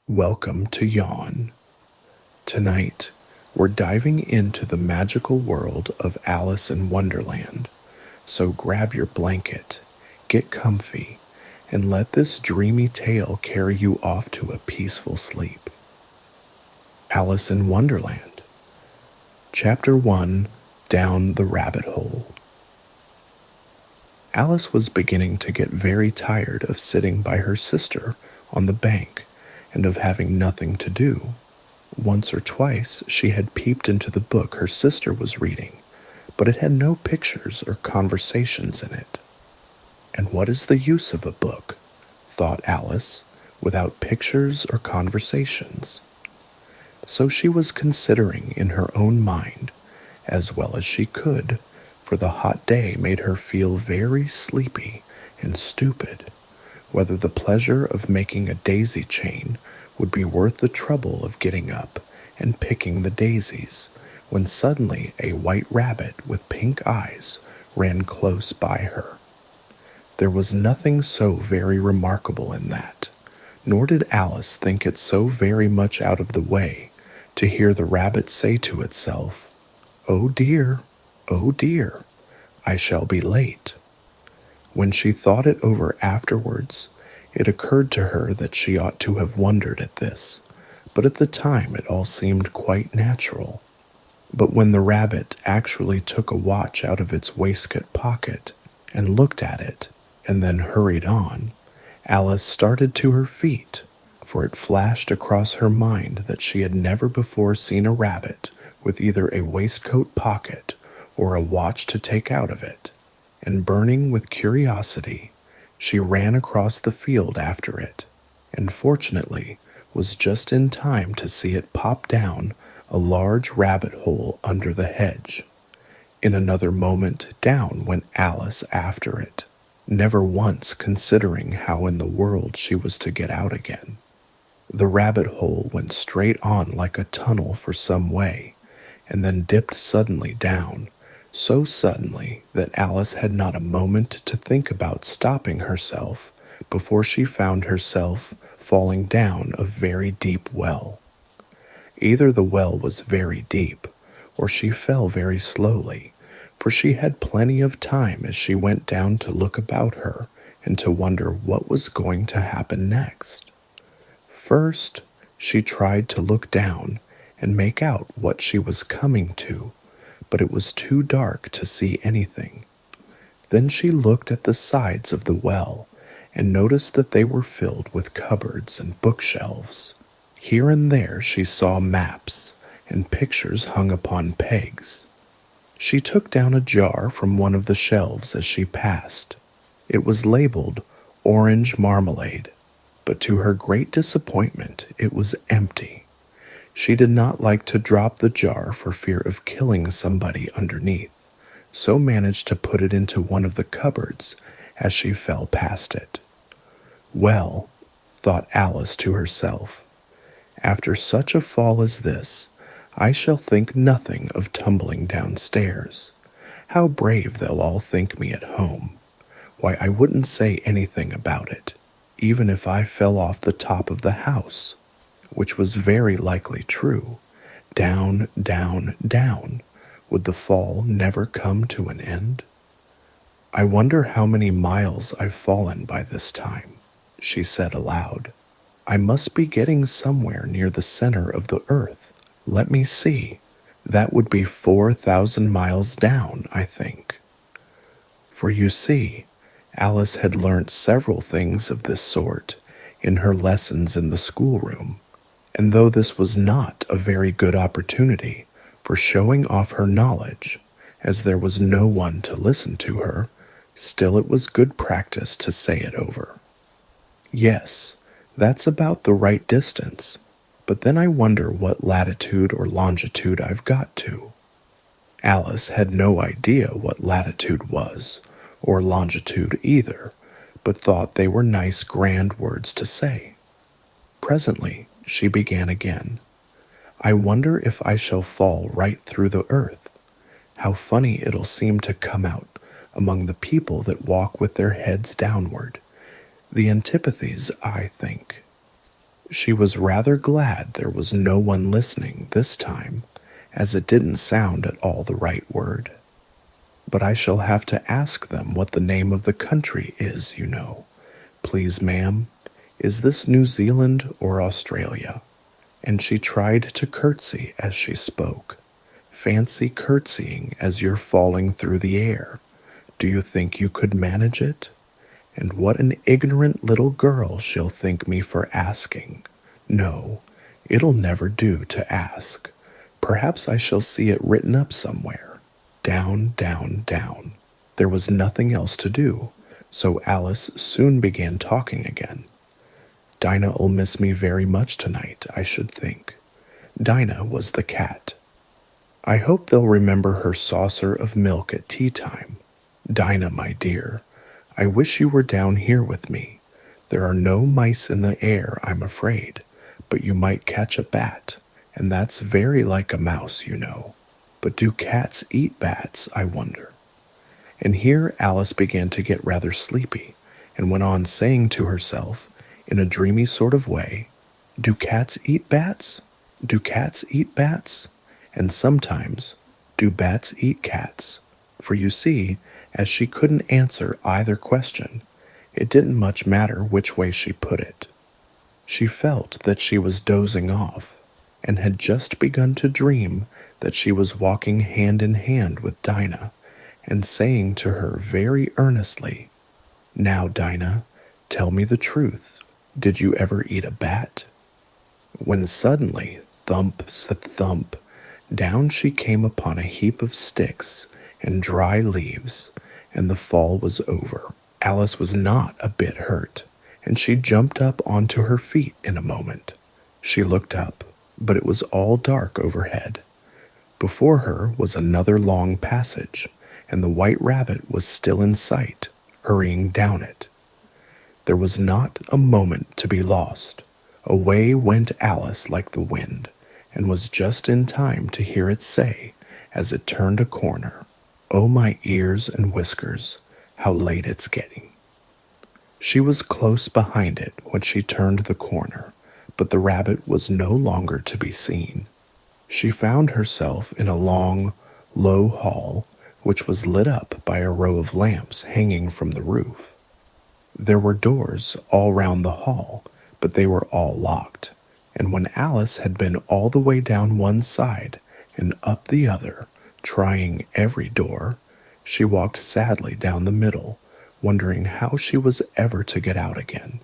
Welcome to Yawn. Tonight, we're diving into the magical world of Alice in Wonderland. So grab your blanket, get comfy, and let this dreamy tale carry you off to a peaceful sleep. Alice in Wonderland, Chapter 1, Down the Rabbit Hole. Alice was beginning to get very tired of sitting by her sister on the bank and of having nothing to do. Once or twice she had peeped into the book her sister was reading, but it had no pictures or conversations in it. And what is the use of a book, thought Alice, without pictures or conversations? So she was considering in her own mind, as well as she could, for the hot day made her feel very sleepy and stupid, whether the pleasure of making a daisy chain would be worth the trouble of getting up and picking the daisies, when suddenly a white rabbit with pink eyes ran close by her. There was nothing so very remarkable in that, nor did Alice think it so very much out of the way to hear the rabbit say to itself, oh dear, I shall be late." When she thought it over afterwards, it occurred to her that she ought to have wondered at this, but at the time it all seemed quite natural. But when the rabbit actually took a watch out of its waistcoat pocket and looked at it, and then hurried on, Alice started to her feet, for it flashed across her mind that she had never before seen a rabbit with either a waistcoat pocket or a watch to take out of it, and burning with curiosity, she ran across the field after it, and fortunately was just in time to see it pop down a large rabbit hole under the hedge. In another moment down went Alice after it, never once considering how in the world she was to get out again. The rabbit hole went straight on like a tunnel for some way, and then dipped suddenly down, so suddenly that Alice had not a moment to think about stopping herself before she found herself falling down a very deep well. Either the well was very deep, or she fell very slowly, for she had plenty of time as she went down to look about her and to wonder what was going to happen next. First, she tried to look down and make out what she was coming to, but it was too dark to see anything. Then she looked at the sides of the well and noticed that they were filled with cupboards and bookshelves. Here and there she saw maps and pictures hung upon pegs. She took down a jar from one of the shelves as she passed. It was labeled orange marmalade, but to her great disappointment it was empty. She did not like to drop the jar for fear of killing somebody underneath, so managed to put it into one of the cupboards as she fell past it. Well, thought Alice to herself, after such a fall as this, I shall think nothing of tumbling downstairs. How brave they'll all think me at home. Why, I wouldn't say anything about it, even if I fell off the top of the house, which was very likely true. Down, down, down. Would the fall never come to an end? I wonder how many miles I've fallen by this time, she said aloud. I must be getting somewhere near the center of the earth. Let me see. That would be 4,000 miles down, I think. For you see, Alice had learnt several things of this sort in her lessons in the schoolroom, and though this was not a very good opportunity for showing off her knowledge, as there was no one to listen to her, still it was good practice to say it over. Yes, that's about the right distance, but then I wonder what latitude or longitude I've got to. Alice had no idea what latitude was, or longitude either, but thought they were nice grand words to say. Presently, she began again. I wonder if I shall fall right through the earth. How funny it'll seem to come out among the people that walk with their heads downward. The antipathies, I think. She was rather glad there was no one listening this time, as it didn't sound at all the right word. But I shall have to ask them what the name of the country is, you know. Please, ma'am, is this New Zealand or Australia? And she tried to curtsy as she spoke. Fancy curtsying as you're falling through the air. Do you think you could manage it? And what an ignorant little girl she'll think me for asking. No, it'll never do to ask. Perhaps I shall see it written up somewhere. Down, down, down. There was nothing else to do, so Alice soon began talking again. Dinah'll miss me very much tonight, I should think. Dinah was the cat. I hope they'll remember her saucer of milk at tea time. Dinah, my dear, I wish you were down here with me. There are no mice in the air, I'm afraid, but you might catch a bat, and that's very like a mouse, you know. But do cats eat bats, I wonder? And here Alice began to get rather sleepy, and went on saying to herself, in a dreamy sort of way, do cats eat bats? Do cats eat bats? And sometimes, do bats eat cats? For you see, as she couldn't answer either question, it didn't much matter which way she put it. She felt that she was dozing off, and had just begun to dream that she was walking hand in hand with Dinah, and saying to her very earnestly, Now, Dinah, tell me the truth. Did you ever eat a bat? When suddenly, thump, down she came upon a heap of sticks and dry leaves, and the fall was over. Alice was not a bit hurt, and she jumped up onto her feet in a moment. She looked up, but it was all dark overhead. Before her was another long passage, and the white rabbit was still in sight, hurrying down it. There was not a moment to be lost. Away went Alice like the wind, and was just in time to hear it say, as it turned a corner, Oh, my ears and whiskers, how late it's getting. She was close behind it when she turned the corner, but the rabbit was no longer to be seen. She found herself in a long, low hall, which was lit up by a row of lamps hanging from the roof. There were doors all round the hall, but they were all locked, and when Alice had been all the way down one side and up the other, trying every door, she walked sadly down the middle, wondering how she was ever to get out again.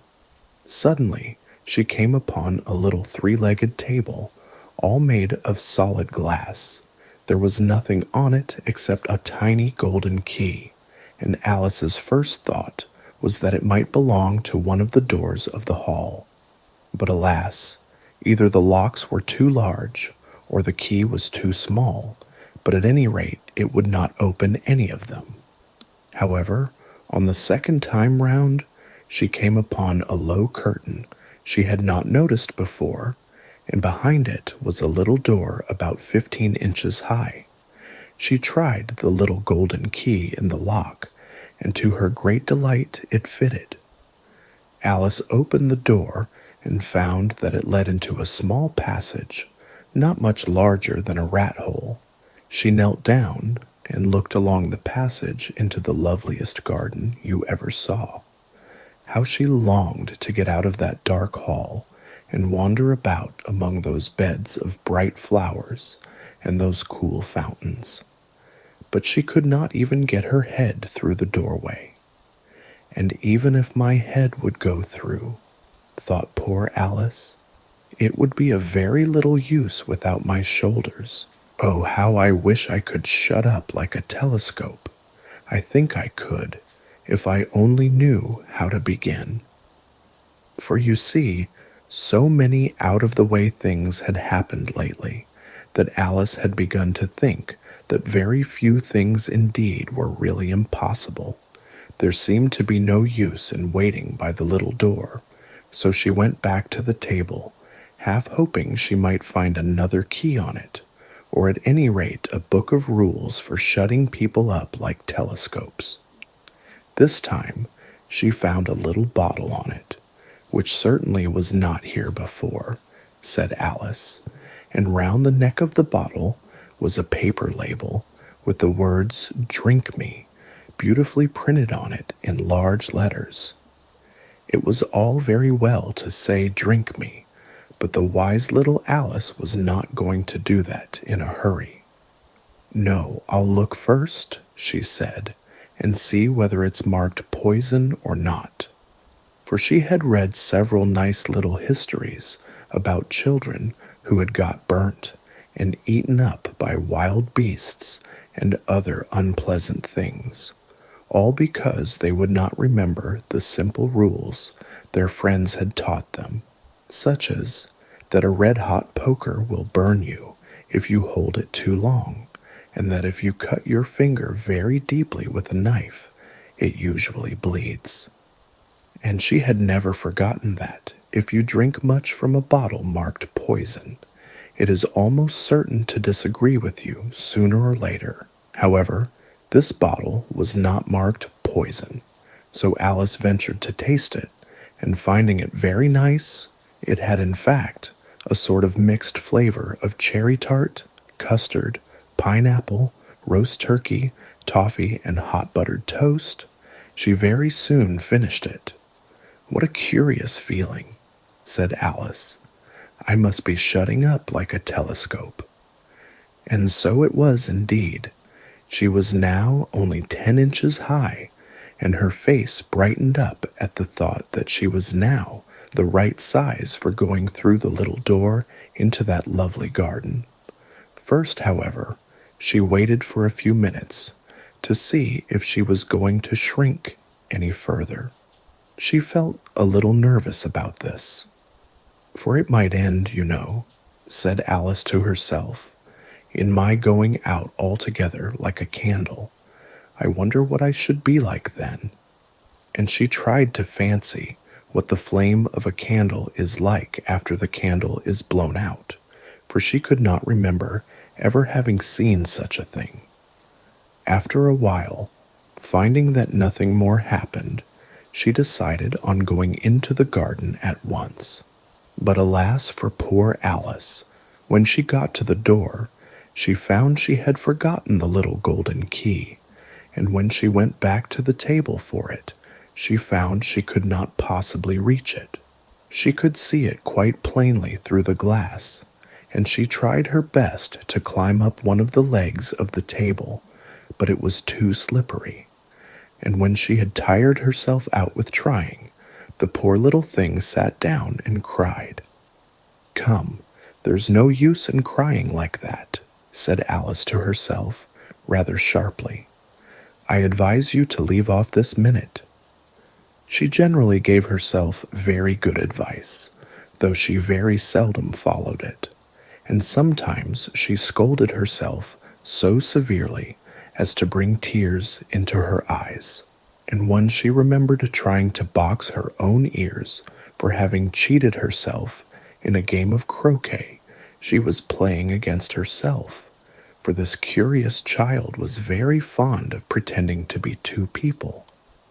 Suddenly, she came upon a little three-legged table, all made of solid glass. There was nothing on it except a tiny golden key, and Alice's first thought was that it might belong to one of the doors of the hall. But alas, either the locks were too large, or the key was too small, but at any rate it would not open any of them. However, on the second time round, she came upon a low curtain she had not noticed before, and behind it was a little door about 15 inches high. She tried the little golden key in the lock, and to her great delight it fitted. Alice opened the door and found that it led into a small passage, not much larger than a rat hole. She knelt down and looked along the passage into the loveliest garden you ever saw. How she longed to get out of that dark hall and wander about among those beds of bright flowers and those cool fountains. But she could not even get her head through the doorway. And even if my head would go through, thought poor Alice, it would be of very little use without my shoulders. Oh, how I wish I could shut up like a telescope. I think I could, if I only knew how to begin. For you see, so many out-of-the-way things had happened lately that Alice had begun to think that very few things indeed were really impossible. There seemed to be no use in waiting by the little door, so she went back to the table, half hoping she might find another key on it, or at any rate a book of rules for shutting people up like telescopes. This time she found a little bottle on it, which certainly was not here before," said Alice, and round the neck of the bottle was a paper label with the words "Drink Me" beautifully printed on it in large letters. It was all very well to say "Drink me," but the wise little Alice was not going to do that in a hurry. "No, I'll look first," she said, "and see whether it's marked poison or not." For she had read several nice little histories about children who had got burnt and eaten up by wild beasts and other unpleasant things, all because they would not remember the simple rules their friends had taught them, such as that a red-hot poker will burn you if you hold it too long, and that if you cut your finger very deeply with a knife, it usually bleeds. And she had never forgotten that, if you drink much from a bottle marked poison, it is almost certain to disagree with you sooner or later. However, this bottle was not marked poison, so Alice ventured to taste it, and finding it very nice, it had in fact a sort of mixed flavor of cherry tart, custard, pineapple, roast turkey, toffee, and hot buttered toast. She very soon finished it. "What a curious feeling," said Alice. "I must be shutting up like a telescope." And so it was indeed. She was now only 10 inches high, and her face brightened up at the thought that she was now the right size for going through the little door into that lovely garden. First, however, she waited for a few minutes to see if she was going to shrink any further. She felt a little nervous about this. "For it might end, you know," said Alice to herself, "in my going out altogether like a candle. I wonder what I should be like then." And she tried to fancy what the flame of a candle is like after the candle is blown out, for she could not remember ever having seen such a thing. After a while, finding that nothing more happened, she decided on going into the garden at once. But alas for poor Alice! When she got to the door, she found she had forgotten the little golden key, and when she went back to the table for it, she found she could not possibly reach it. She could see it quite plainly through the glass, and she tried her best to climb up one of the legs of the table, but it was too slippery. And when she had tired herself out with trying, the poor little thing sat down and cried. "Come, there's no use in crying like that," said Alice to herself, rather sharply. "I advise you to leave off this minute." She generally gave herself very good advice, though she very seldom followed it, and sometimes she scolded herself so severely as to bring tears into her eyes. And when she remembered trying to box her own ears for having cheated herself in a game of croquet she was playing against herself, for this curious child was very fond of pretending to be two people.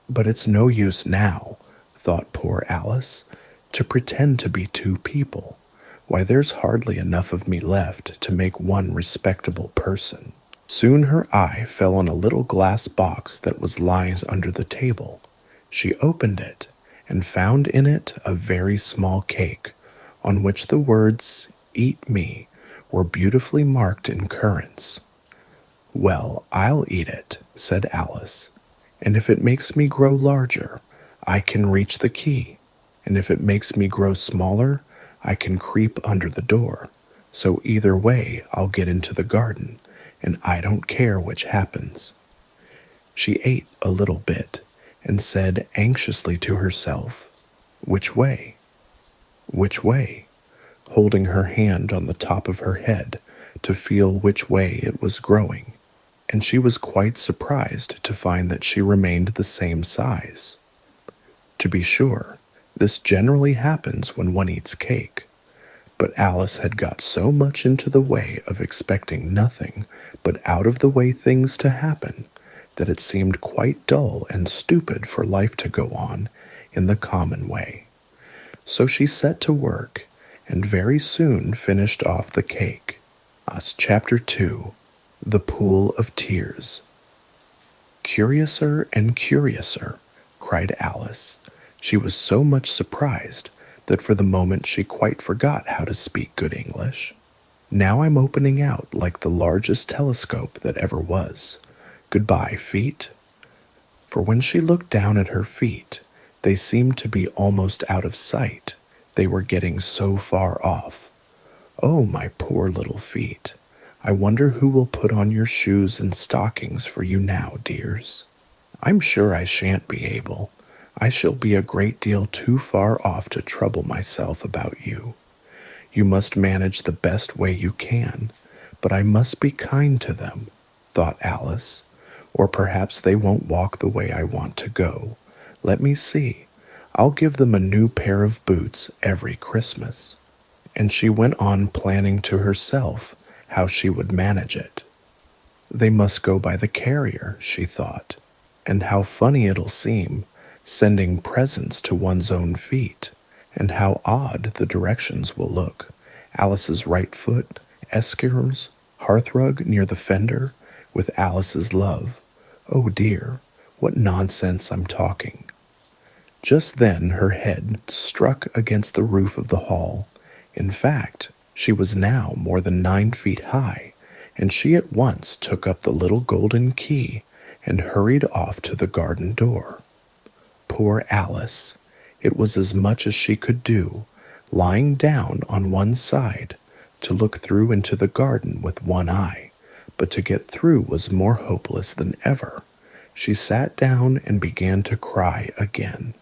"But it's no use now," thought poor Alice, "to pretend to be two people. Why, there's hardly enough of me left to make one respectable person." Soon her eye fell on a little glass box that was lying under the table. She opened it and found in it a very small cake, on which the words "Eat me" were beautifully marked in currants. "Well, I'll eat it," said Alice, "and if it makes me grow larger, I can reach the key, and if it makes me grow smaller, I can creep under the door. So either way, I'll get into the garden, and I don't care which happens." She ate a little bit and said anxiously to herself, "Which way? Which way?" holding her hand on the top of her head to feel which way it was growing, and she was quite surprised to find that she remained the same size. To be sure, this generally happens when one eats cake, but Alice had got so much into the way of expecting nothing but out-of-the-way things to happen that it seemed quite dull and stupid for life to go on in the common way. So she set to work, and very soon finished off the cake. Chapter 2, The Pool of Tears. "Curiouser and curiouser," cried Alice. She was so much surprised that for the moment she quite forgot how to speak good English. "Now I'm opening out like the largest telescope that ever was. Goodbye, feet." For when she looked down at her feet, they seemed to be almost out of sight. They were getting so far off. "Oh, my poor little feet. I wonder who will put on your shoes and stockings for you now, dears. I'm sure I shan't be able. I shall be a great deal too far off to trouble myself about you. You must manage the best way you can, but I must be kind to them," thought Alice, "or perhaps they won't walk the way I want to go. Let me see. I'll give them a new pair of boots every Christmas." And she went on planning to herself how she would manage it. "They must go by the carrier," she thought, "and how funny it'll seem, sending presents to one's own feet, and how odd the directions will look. Alice's right foot, Esker's hearthrug near the fender, with Alice's love. Oh dear, what nonsense I'm talking." Just then her head struck against the roof of the hall. In fact, she was now more than 9 feet high, and she at once took up the little golden key and hurried off to the garden door. Poor Alice! It was as much as she could do, lying down on one side, to look through into the garden with one eye, but to get through was more hopeless than ever. She sat down and began to cry again.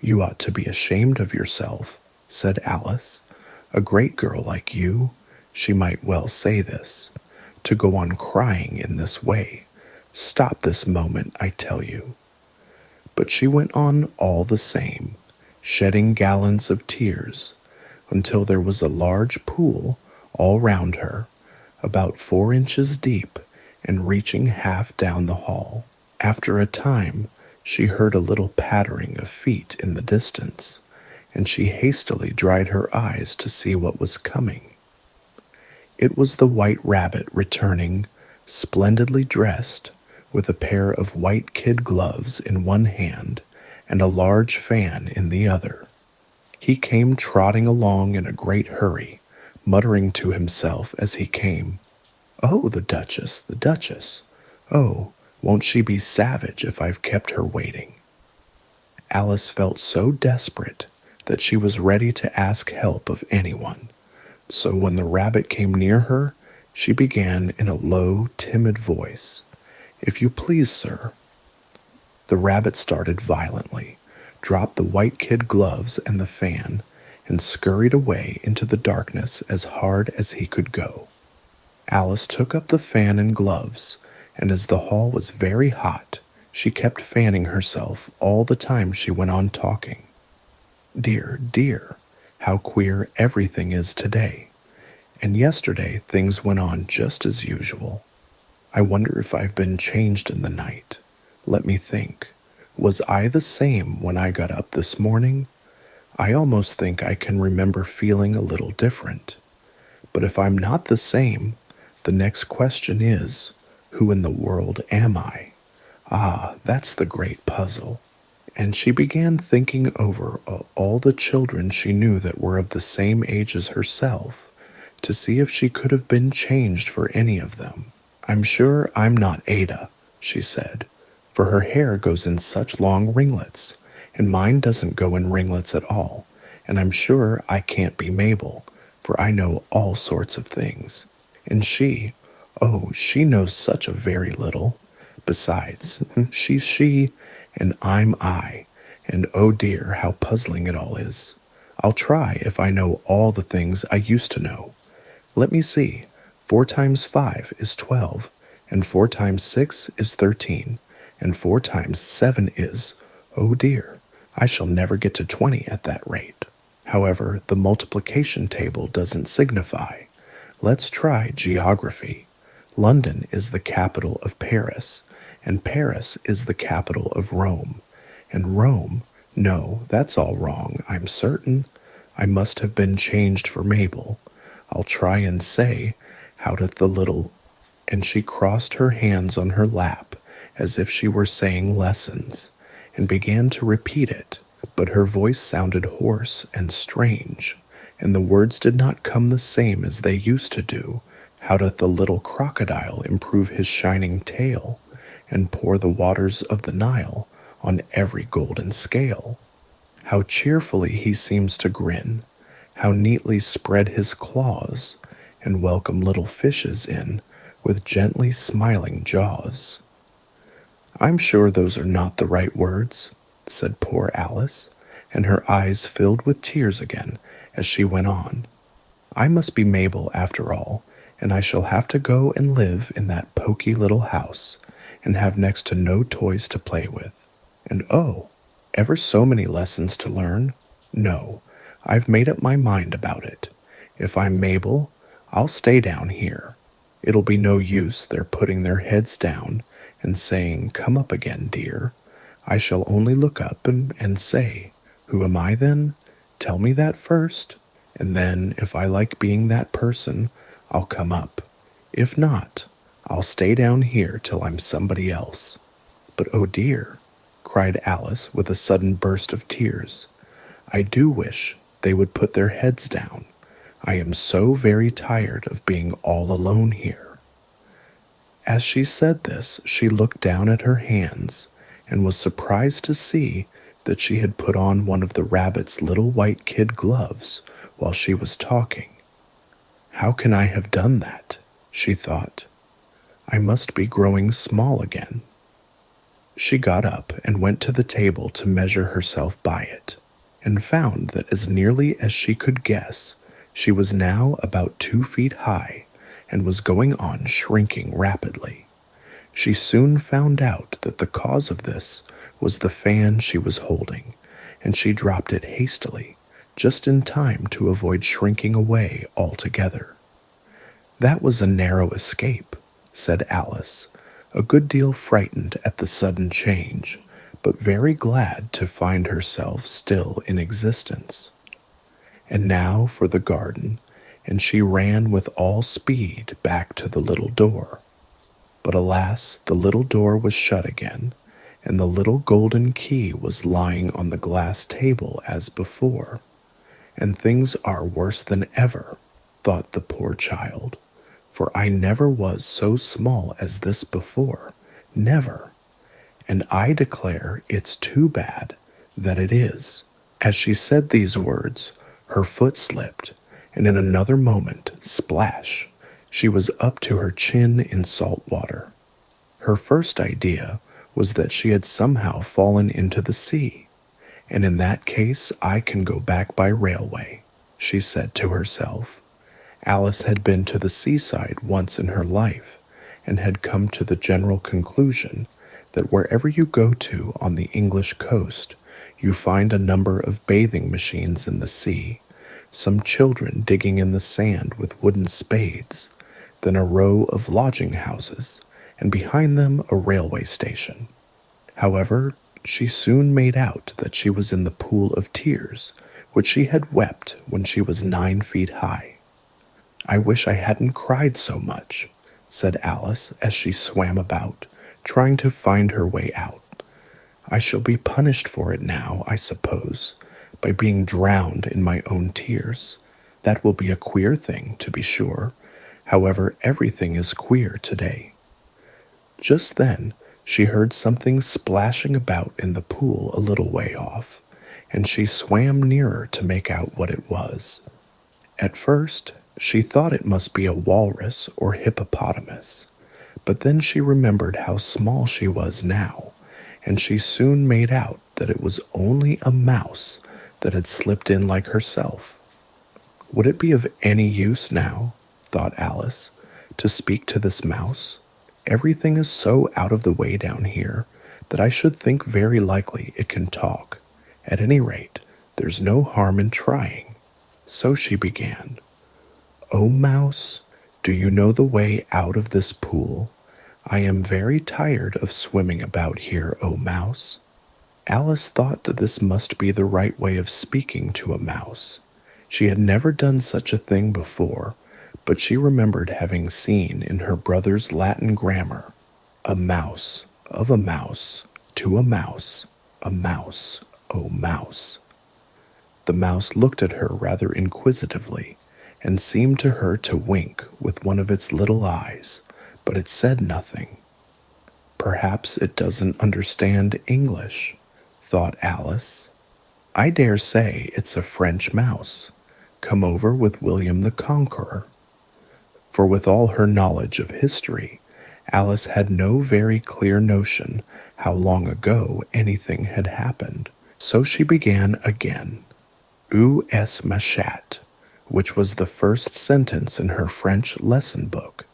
"You ought to be ashamed of yourself," said Alice. "A great girl like you," she might well say this, "to go on crying in this way. Stop this moment, I tell you." But she went on all the same, shedding gallons of tears, until there was a large pool all round her, about 4 inches deep and reaching half down the hall. After a time, she heard a little pattering of feet in the distance, and she hastily dried her eyes to see what was coming. It was the White Rabbit returning, splendidly dressed, with a pair of white kid gloves in one hand and a large fan in the other. He came trotting along in a great hurry, muttering to himself as he came, "Oh, the Duchess, the Duchess! Oh, won't she be savage if I've kept her waiting?" Alice felt so desperate that she was ready to ask help of anyone. So when the rabbit came near her, she began in a low, timid voice, "If you please, sir." The rabbit started violently, dropped the white kid gloves and the fan, and scurried away into the darkness as hard as he could go. Alice took up the fan and gloves, and as the hall was very hot, she kept fanning herself all the time she went on talking. "Dear, dear, how queer everything is today. And yesterday things went on just as usual. I wonder if I've been changed in the night. Let me think. Was I the same when I got up this morning? I almost think I can remember feeling a little different. But if I'm not the same, the next question is, who in the world am I? Ah, that's the great puzzle." And she began thinking over all the children she knew that were of the same age as herself, to see if she could have been changed for any of them. "I'm sure I'm not Ada," she said, "for her hair goes in such long ringlets, and mine doesn't go in ringlets at all, and I'm sure I can't be Mabel, for I know all sorts of things. And she, oh, she knows such a very little. Besides, she's she, and I'm I, and oh dear, how puzzling it all is. I'll try if I know all the things I used to know. Let me see, 4 times 5 is 12, and 4 times 6 is 13, and 4 times 7 is, oh dear, I shall never get to 20 at that rate. However, the multiplication table doesn't signify. Let's try geography. London is the capital of Paris, and Paris is the capital of Rome. And Rome, no, that's all wrong, I'm certain. I must have been changed for Mabel. I'll try and say, how doth the little... And she crossed her hands on her lap as if she were saying lessons, and began to repeat it, but her voice sounded hoarse and strange, and the words did not come the same as they used to do. How doth the little crocodile improve his shining tail, and pour the waters of the Nile on every golden scale? How cheerfully he seems to grin, how neatly spread his claws, and welcome little fishes in with gently smiling jaws. I'm sure those are not the right words, said poor Alice, and her eyes filled with tears again as she went on. I must be Mabel after all, and I shall have to go and live in that poky little house, and have next to no toys to play with. And oh, ever so many lessons to learn? No, I've made up my mind about it. If I'm Mabel, I'll stay down here. It'll be no use their putting their heads down and saying, "Come up again, dear." I shall only look up and say, "Who am I then? Tell me that first, and then if I like being that person, I'll come up. If not, I'll stay down here till I'm somebody else." But oh dear, cried Alice with a sudden burst of tears, I do wish they would put their heads down. I am so very tired of being all alone here. As she said this, she looked down at her hands and was surprised to see that she had put on one of the rabbit's little white kid gloves while she was talking. How can I have done that? She thought. I must be growing small again. She got up and went to the table to measure herself by it, and found that as nearly as she could guess, she was now about 2 feet high and was going on shrinking rapidly. She soon found out that the cause of this was the fan she was holding, and she dropped it hastily, just in time to avoid shrinking away altogether. That was a narrow escape, said Alice, a good deal frightened at the sudden change, but very glad to find herself still in existence. And now for the garden, and she ran with all speed back to the little door. But alas, the little door was shut again, and the little golden key was lying on the glass table as before. And things are worse than ever, thought the poor child, for I never was so small as this before, never. And I declare it's too bad that it is. As she said these words, her foot slipped, and in another moment, splash, she was up to her chin in salt water. Her first idea was that she had somehow fallen into the sea, and in that case I can go back by railway, she said to herself. Alice had been to the seaside once in her life, and had come to the general conclusion that wherever you go to on the English coast, you find a number of bathing machines in the sea, some children digging in the sand with wooden spades, then a row of lodging houses, and behind them a railway station. However, she soon made out that she was in the pool of tears, which she had wept when she was 9 feet high. I wish I hadn't cried so much, said Alice as she swam about, trying to find her way out. I shall be punished for it now, I suppose, by being drowned in my own tears. That will be a queer thing, to be sure. However, everything is queer today. Just then, she heard something splashing about in the pool a little way off, and she swam nearer to make out what it was. At first, she thought it must be a walrus or hippopotamus, but then she remembered how small she was now, and she soon made out that it was only a mouse that had slipped in like herself. Would it be of any use now, thought Alice, to speak to this mouse? Everything is so out of the way down here that I should think very likely it can talk. At any rate, there's no harm in trying. So she began. "Oh, mouse, do you know the way out of this pool? I am very tired of swimming about here, oh mouse." Alice thought that this must be the right way of speaking to a mouse, She had never done such a thing before, but she remembered having seen in her brother's Latin grammar, a mouse, of a mouse, to a mouse, oh mouse. The mouse looked at her rather inquisitively, and seemed to her to wink with one of its little eyes, but it said nothing. Perhaps it doesn't understand English, thought Alice. I dare say it's a French mouse, come over with William the Conqueror. For with all her knowledge of history, Alice had no very clear notion how long ago anything had happened. So she began again, Où est ma chatte, which was the first sentence in her French lesson book.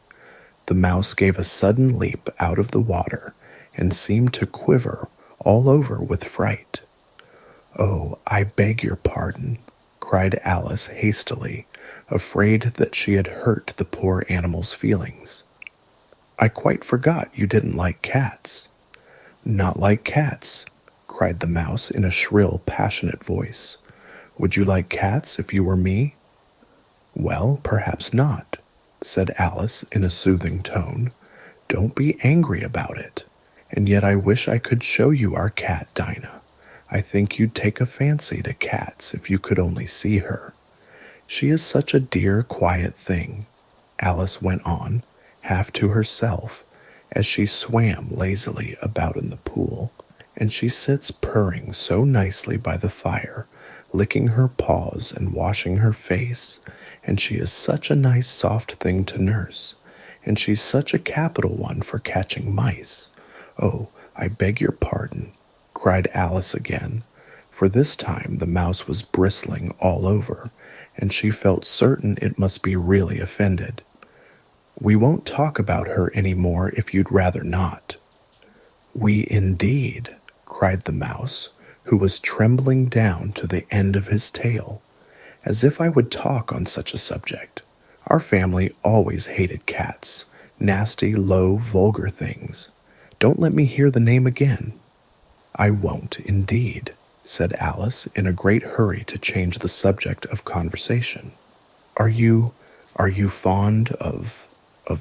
The mouse gave a sudden leap out of the water and seemed to quiver all over with fright. "Oh, I beg your pardon," cried Alice hastily, afraid that she had hurt the poor animal's feelings. "I quite forgot you didn't like cats." "Not like cats," cried the mouse in a shrill, passionate voice. "Would you like cats if you were me?" "Well, perhaps not," said Alice in a soothing tone. "Don't be angry about it. And yet I wish I could show you our cat, Dinah. I think you'd take a fancy to cats if you could only see her. She is such a dear, quiet thing," Alice went on, half to herself, as she swam lazily about in the pool, "and she sits purring so nicely by the fire, licking her paws and washing her face, and she is such a nice soft thing to nurse, and she's such a capital one for catching mice. Oh, I beg your pardon," cried Alice again, for this time the mouse was bristling all over, and she felt certain it must be really offended. "We won't talk about her any more if you'd rather not." "We indeed," cried the mouse, who was trembling down to the end of his tail. "As if I would talk on such a subject. Our family always hated cats, nasty, low, vulgar things. Don't let me hear the name again." "I won't, indeed," said Alice in a great hurry to change the subject of conversation. Are you fond of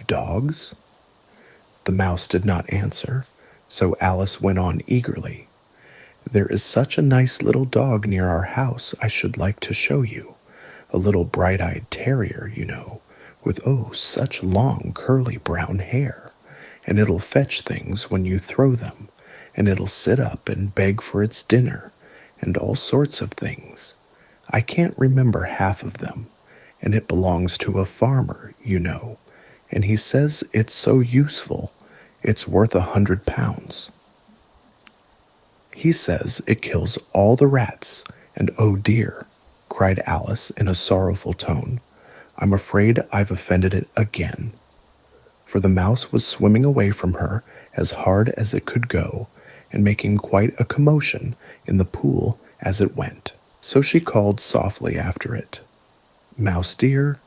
dogs?" The mouse did not answer, so Alice went on eagerly. "There is such a nice little dog near our house I should like to show you. A little bright-eyed terrier, you know, with such long curly brown hair. And it'll fetch things when you throw them, and it'll sit up and beg for its dinner, and all sorts of things. I can't remember half of them, and it belongs to a farmer, you know, and he says it's so useful, it's worth £100. He says it kills all the rats, and oh dear," cried Alice in a sorrowful tone, "I'm afraid I've offended it again." For the mouse was swimming away from her as hard as it could go, and making quite a commotion in the pool as it went. So she called softly after it, "Mouse dear,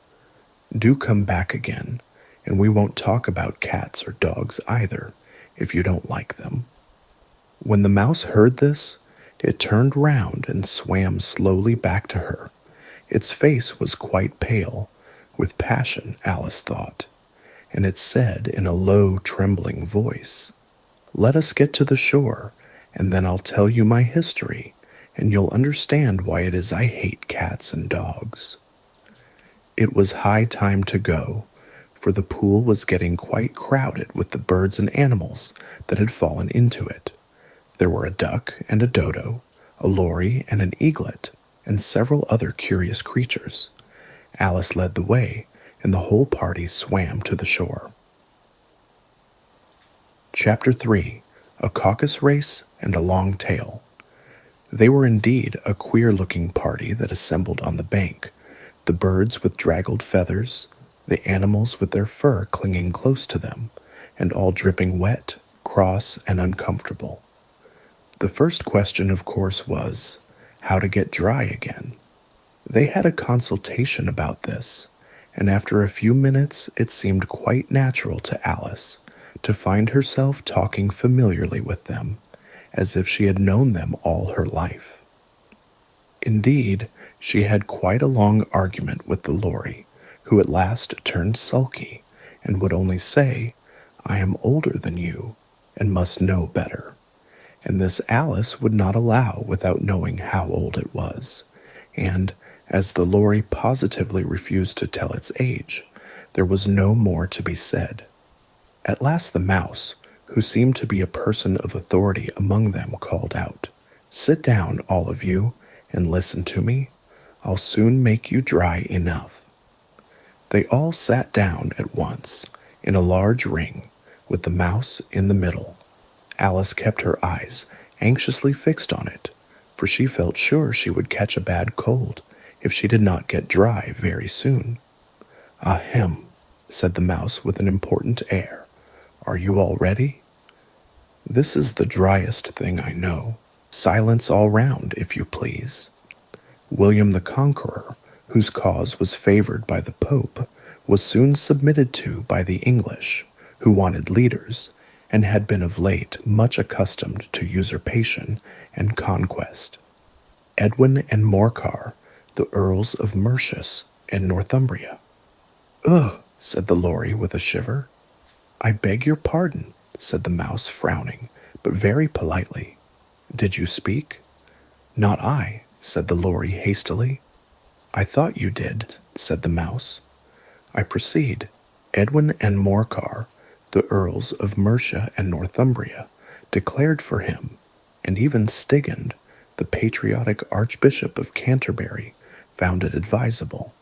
do come back again, and we won't talk about cats or dogs either, if you don't like them." When the mouse heard this, it turned round and swam slowly back to her. Its face was quite pale, with passion, Alice thought, and it said in a low, trembling voice, "Let us get to the shore, and then I'll tell you my history, and you'll understand why it is I hate cats and dogs." It was high time to go, for the pool was getting quite crowded with the birds and animals that had fallen into it. There were a duck and a dodo, a lory and an eaglet, and several other curious creatures. Alice led the way, and the whole party swam to the shore. Chapter 3. A Caucus Race and a Long Tail. They were indeed a queer-looking party that assembled on the bank, the birds with draggled feathers, the animals with their fur clinging close to them, and all dripping wet, cross, and uncomfortable. The first question, of course, was, how to get dry again. They had a consultation about this, and after a few minutes it seemed quite natural to Alice to find herself talking familiarly with them, as if she had known them all her life. Indeed, She had quite a long argument with the Lory, who at last turned sulky and would only say, "I am older than you and must know better." And this Alice would not allow without knowing how old it was, and as the Lory positively refused to tell its age, there was no more to be said. At last the Mouse, who seemed to be a person of authority among them, called out, "Sit down, all of you, and listen to me. I'll soon make you dry enough." They all sat down at once, in a large ring, with the Mouse in the middle. Alice kept her eyes anxiously fixed on it, for she felt sure she would catch a bad cold if she did not get dry very soon. "Ahem," said the Mouse with an important air. "Are you all ready? This is the driest thing I know. Silence all round, if you please." William the Conqueror, whose cause was favored by the Pope, was soon submitted to by the English, who wanted leaders, and had been of late much accustomed to usurpation and conquest. Edwin and Morcar, the Earls of Mercia and Northumbria. "Ugh," said the Lory with a shiver. "I beg your pardon," said the Mouse, frowning, but very politely. "Did you speak?" "Not I," said the Lory hastily. "I thought you did," said the Mouse. "I proceed. Edwin and Morcar, the Earls of Mercia and Northumbria, declared for him, and even Stigand, the patriotic Archbishop of Canterbury, found it advisable."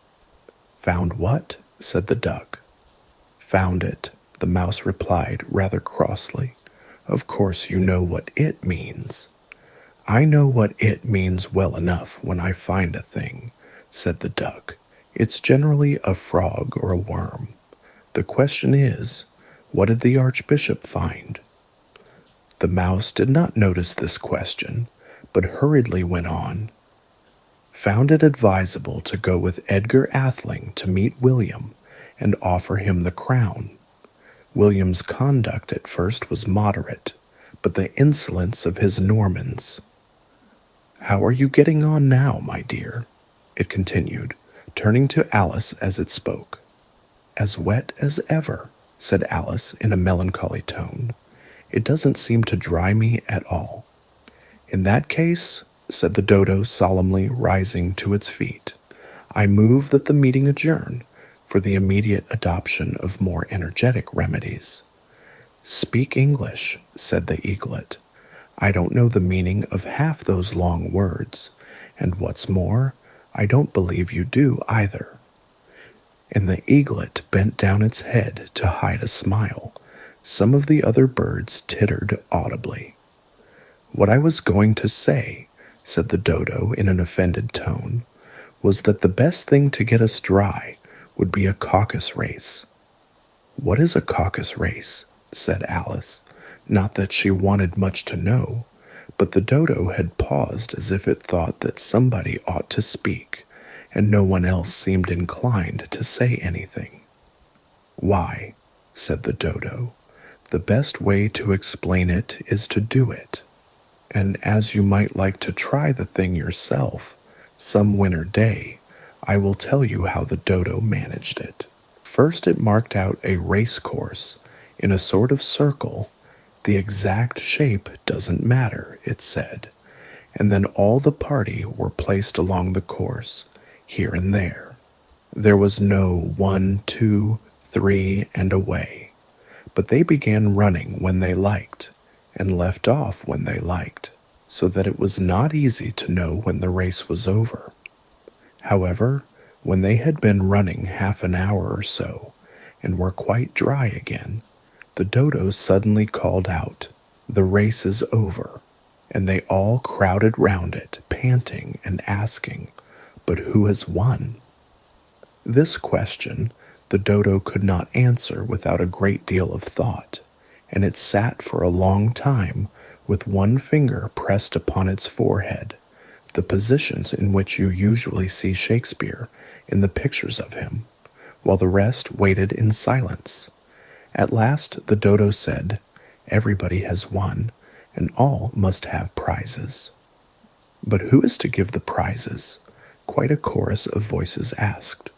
"Found what?" said the Duck. "Found it," the Mouse replied rather crossly. "Of course you know what it means." "I know what it means well enough when I find a thing," said the Duck. "It's generally a frog or a worm. The question is, what did the Archbishop find?" The Mouse did not notice this question, but hurriedly went on. "Found it advisable to go with Edgar Atheling to meet William and offer him the crown. William's conduct at first was moderate, but the insolence of his Normans—" "How are you getting on now, my dear?" it continued, turning to Alice as it spoke. "As wet as ever," said Alice in a melancholy tone. "It doesn't seem to dry me at all." "In that case," said the Dodo solemnly, rising to its feet, "I move that the meeting adjourn for the immediate adoption of more energetic remedies." "Speak English," said the Eaglet. "I don't know the meaning of half those long words, and what's more, I don't believe you do either." And the Eaglet bent down its head to hide a smile. Some of the other birds tittered audibly. "What I was going to say," said the Dodo in an offended tone, "was that the best thing to get us dry would be a caucus race." "What is a caucus race?" said Alice. Not that she wanted much to know, but the Dodo had paused as if it thought that somebody ought to speak, and no one else seemed inclined to say anything. "Why," said the Dodo, "the best way to explain it is to do it. And as you might like to try the thing yourself, some winter day, I will tell you how the Dodo managed it. First it marked out a race course in a sort of circle. The exact shape doesn't matter, it said, and then all the party were placed along the course, here and there. There was no 1, 2, 3, and away, but they began running when they liked, and left off when they liked, so that it was not easy to know when the race was over. However, when they had been running half an hour or so, and were quite dry again, the Dodo suddenly called out, 'The race is over,' and they all crowded round it, panting and asking, 'But who has won?' This question the Dodo could not answer without a great deal of thought, and it sat for a long time with one finger pressed upon its forehead, the positions in which you usually see Shakespeare in the pictures of him, while the rest waited in silence. At last the Dodo said, 'Everybody has won, and all must have prizes.' 'But who is to give the prizes?' quite a chorus of voices asked.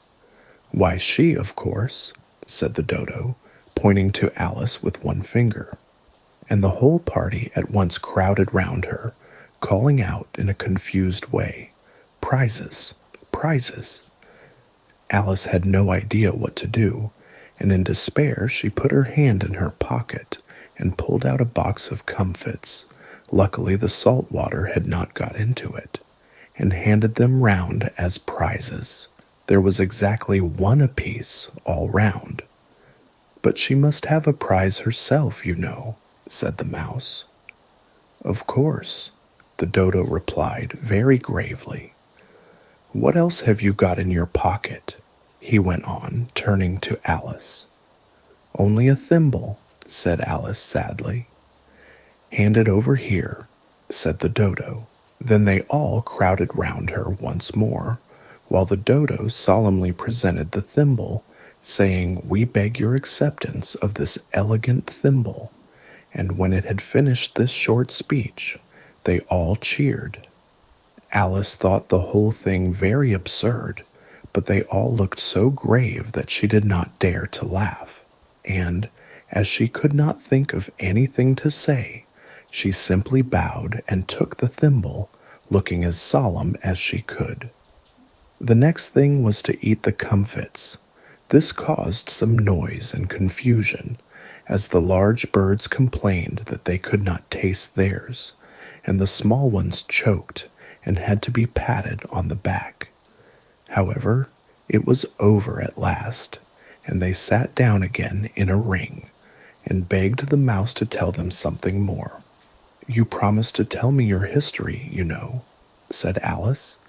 "Why, she, of course," said the dodo, pointing to Alice with one finger. And the whole party at once crowded round her, calling out in a confused way, "Prizes! Prizes!" Alice had no idea what to do, and in despair she put her hand in her pocket and pulled out a box of comfits. Luckily the salt water had not got into it, and handed them round as prizes. There was exactly one apiece all round. "But she must have a prize herself, you know," said the mouse. "Of course," the dodo replied very gravely. "What else have you got in your pocket?" he went on, turning to Alice. "Only a thimble," said Alice sadly. "Hand it over here," said the dodo. Then they all crowded round her once more, while the dodo solemnly presented the thimble, saying, "We beg your acceptance of this elegant thimble." And when it had finished this short speech, they all cheered. Alice thought the whole thing very absurd, but they all looked so grave that she did not dare to laugh, and, as she could not think of anything to say, she simply bowed and took the thimble, looking as solemn as she could. The next thing was to eat the comfits. This caused some noise and confusion, as the large birds complained that they could not taste theirs, and the small ones choked and had to be patted on the back. However, it was over at last, and they sat down again in a ring, and begged the mouse to tell them something more. "You promised to tell me your history, you know," said Alice,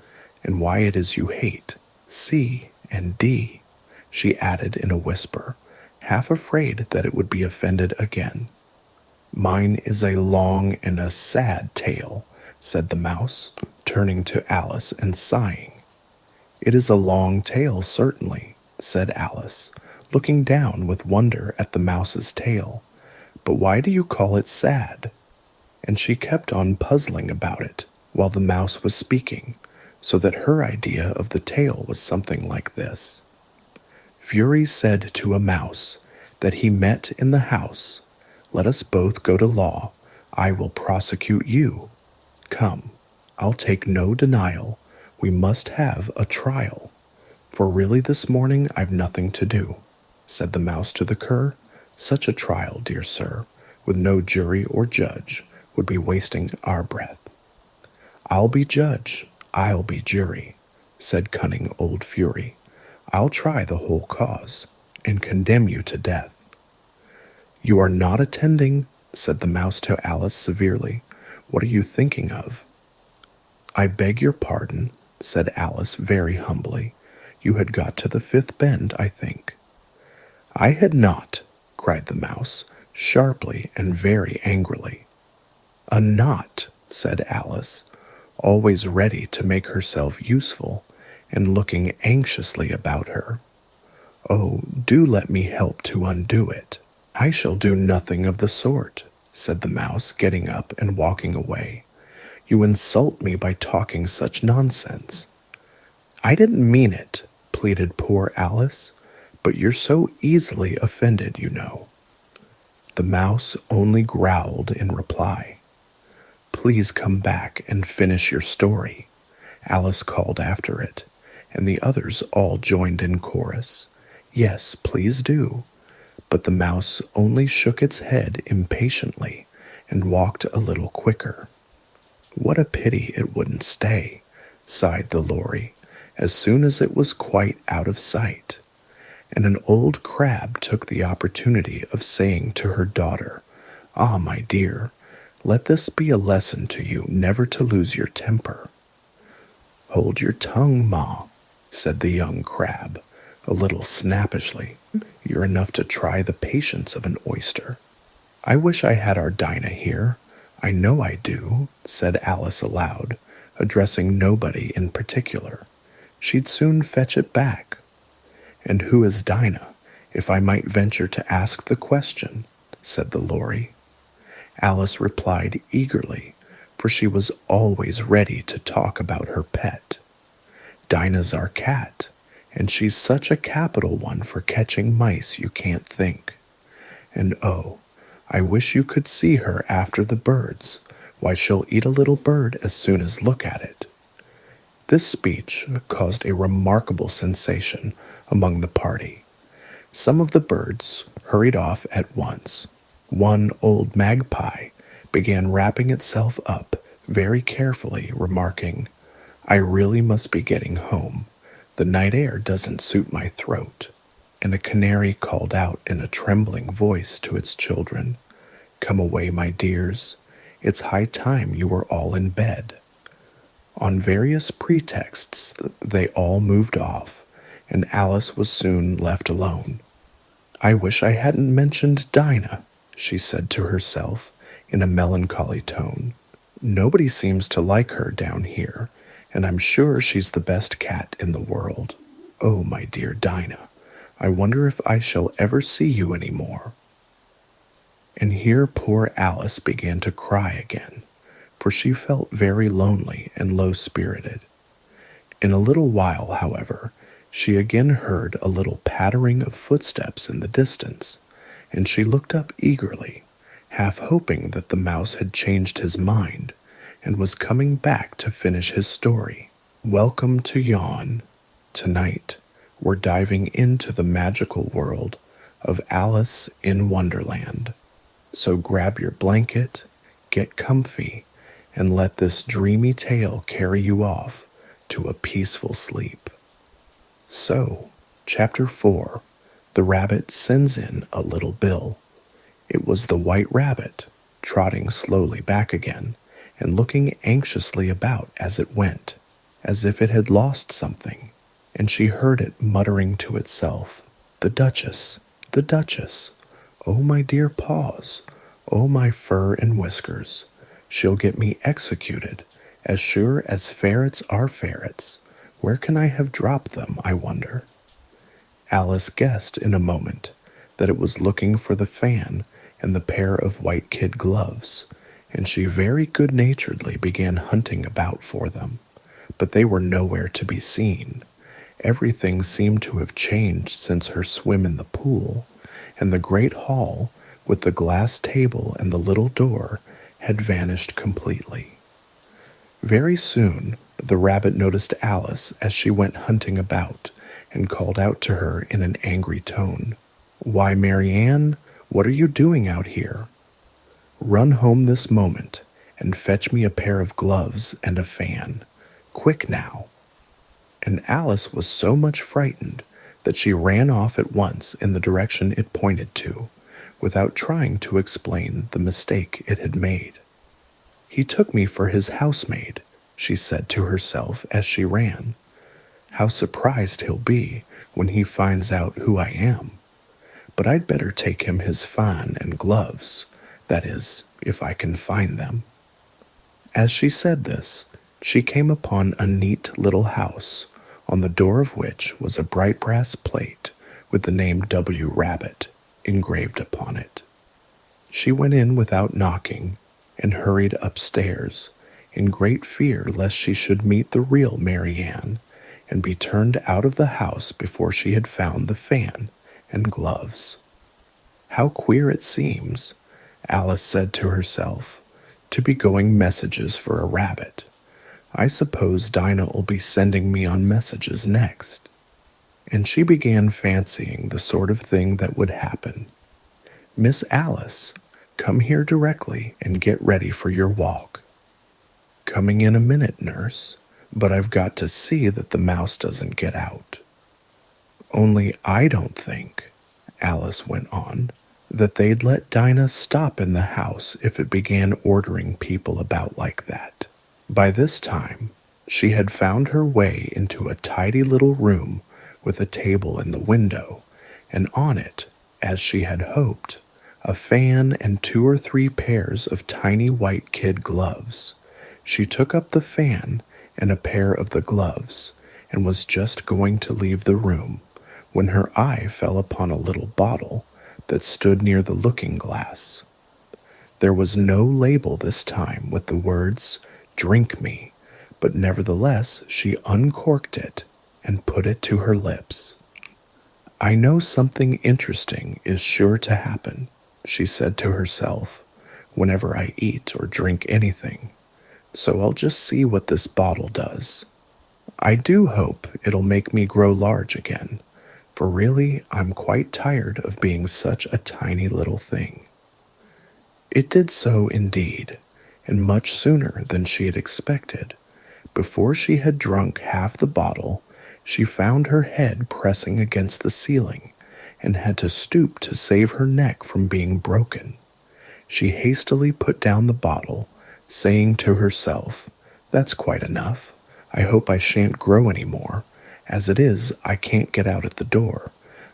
"and why it is you hate C and D," she added in a whisper, half afraid that it would be offended again. "Mine is a long and a sad tale," said the mouse, turning to Alice and sighing. "It is a long tale, certainly," said Alice, looking down with wonder at the mouse's tail. "But why do you call it sad?" And she kept on puzzling about it while the mouse was speaking, so that her idea of the tale was something like this. Fury said to a mouse that he met in the house, "Let us both go to law. I will prosecute you. Come, I'll take no denial. We must have a trial. For really this morning I've nothing to do," said the mouse to the cur. "Such a trial, dear sir, with no jury or judge, would be wasting our breath." "I'll be judge, I'll be jury," said cunning old Fury. "I'll try the whole cause, and condemn you to death." "You are not attending," said the mouse to Alice severely. "What are you thinking of?" "I beg your pardon," said Alice very humbly. "You had got to the fifth bend, I think." "I had not," cried the mouse, sharply and very angrily. "A knot," said Alice, always ready to make herself useful, and looking anxiously about her. "Oh, do let me help to undo it." "I shall do nothing of the sort," said the mouse, getting up and walking away. "You insult me by talking such nonsense." "I didn't mean it," pleaded poor Alice, "but you're so easily offended, you know." The mouse only growled in reply. "Please come back and finish your story," Alice called after it, and the others all joined in chorus. "Yes, please do." But the mouse only shook its head impatiently and walked a little quicker. "What a pity it wouldn't stay," sighed the lory, as soon as it was quite out of sight. And an old crab took the opportunity of saying to her daughter, "Ah, my dear, let this be a lesson to you never to lose your temper." "Hold your tongue, Ma," said the young crab, a little snappishly. "You're enough to try the patience of an oyster." "I wish I had our Dinah here. I know I do," said Alice aloud, addressing nobody in particular. "She'd soon fetch it back." "And who is Dinah, if I might venture to ask the question?" said the lory. Alice replied eagerly, for she was always ready to talk about her pet. Dinah's our cat, and she's such a capital one for catching mice you can't think. And oh, I wish you could see her after the birds. Why, she'll eat a little bird as soon as look at it." This speech caused a remarkable sensation among the party. Some of the birds hurried off at once. One old magpie began wrapping itself up very carefully, remarking, "I really must be getting home. The night air doesn't suit my throat." And a canary called out in a trembling voice to its children, "Come away, my dears. It's high time you were all in bed." On various pretexts, they all moved off, and Alice was soon left alone. "I wish I hadn't mentioned Dinah," she said to herself in a melancholy tone. "Nobody seems to like her down here, and I'm sure she's the best cat in the world. Oh, my dear Dinah, I wonder if I shall ever see you any more." And here poor Alice began to cry again, for she felt very lonely and low-spirited. In a little while, however, she again heard a little pattering of footsteps in the distance, and she looked up eagerly, half hoping that the mouse had changed his mind and was coming back to finish his story. Welcome to Yawn. Tonight, we're diving into the magical world of Alice in Wonderland. So grab your blanket, get comfy, and let this dreamy tale carry you off to a peaceful sleep. So, Chapter 4, The Rabbit Sends in a Little Bill. It was the White Rabbit, trotting slowly back again, and looking anxiously about as it went, as if it had lost something, and she heard it muttering to itself, "The Duchess, the Duchess, oh my dear paws, oh my fur and whiskers, she'll get me executed, as sure as ferrets are ferrets. Where can I have dropped them, I wonder?" Alice guessed in a moment that it was looking for the fan and the pair of white kid gloves, and she very good-naturedly began hunting about for them, but they were nowhere to be seen. Everything seemed to have changed since her swim in the pool, and the great hall, with the glass table and the little door, had vanished completely. Very soon, the rabbit noticed Alice as she went hunting about, and called out to her in an angry tone, "Why, Mary Ann, what are you doing out here? Run home this moment, and fetch me a pair of gloves and a fan. Quick now." And Alice was so much frightened that she ran off at once in the direction it pointed to, without trying to explain the mistake it had made. "He took me for his housemaid," she said to herself as she ran. "How surprised he'll be when he finds out who I am. But I'd better take him his fan and gloves, that is, if I can find them." As she said this, she came upon a neat little house, on the door of which was a bright brass plate with the name W. Rabbit engraved upon it. She went in without knocking and hurried upstairs, in great fear lest she should meet the real Mary Ann and be turned out of the house before she had found the fan and gloves. "How queer it seems," Alice said to herself, "to be going messages for a rabbit. I suppose Dinah will be sending me on messages next." And she began fancying the sort of thing that would happen. "Miss Alice, come here directly and get ready for your walk." "Coming in a minute, nurse, but I've got to see that the mouse doesn't get out." "Only I don't think," Alice went on, "that they'd let Dinah stop in the house if it began ordering people about like that." By this time, she had found her way into a tidy little room with a table in the window, and on it, as she had hoped, a fan and 2 or 3 pairs of tiny white kid gloves. She took up the fan and a pair of the gloves, and was just going to leave the room, when her eye fell upon a little bottle that stood near the looking-glass. There was no label this time with the words, "Drink me," but nevertheless she uncorked it and put it to her lips. "I know something interesting is sure to happen," she said to herself, "whenever I eat or drink anything, so I'll just see what this bottle does. I do hope it'll make me grow large again, for really I'm quite tired of being such a tiny little thing." It did so indeed, and much sooner than she had expected. Before she had drunk half the bottle, she found her head pressing against the ceiling and had to stoop to save her neck from being broken. She hastily put down the bottle, saying to herself, "That's quite enough. I hope I shan't grow any more. As it is, I can't get out at the door.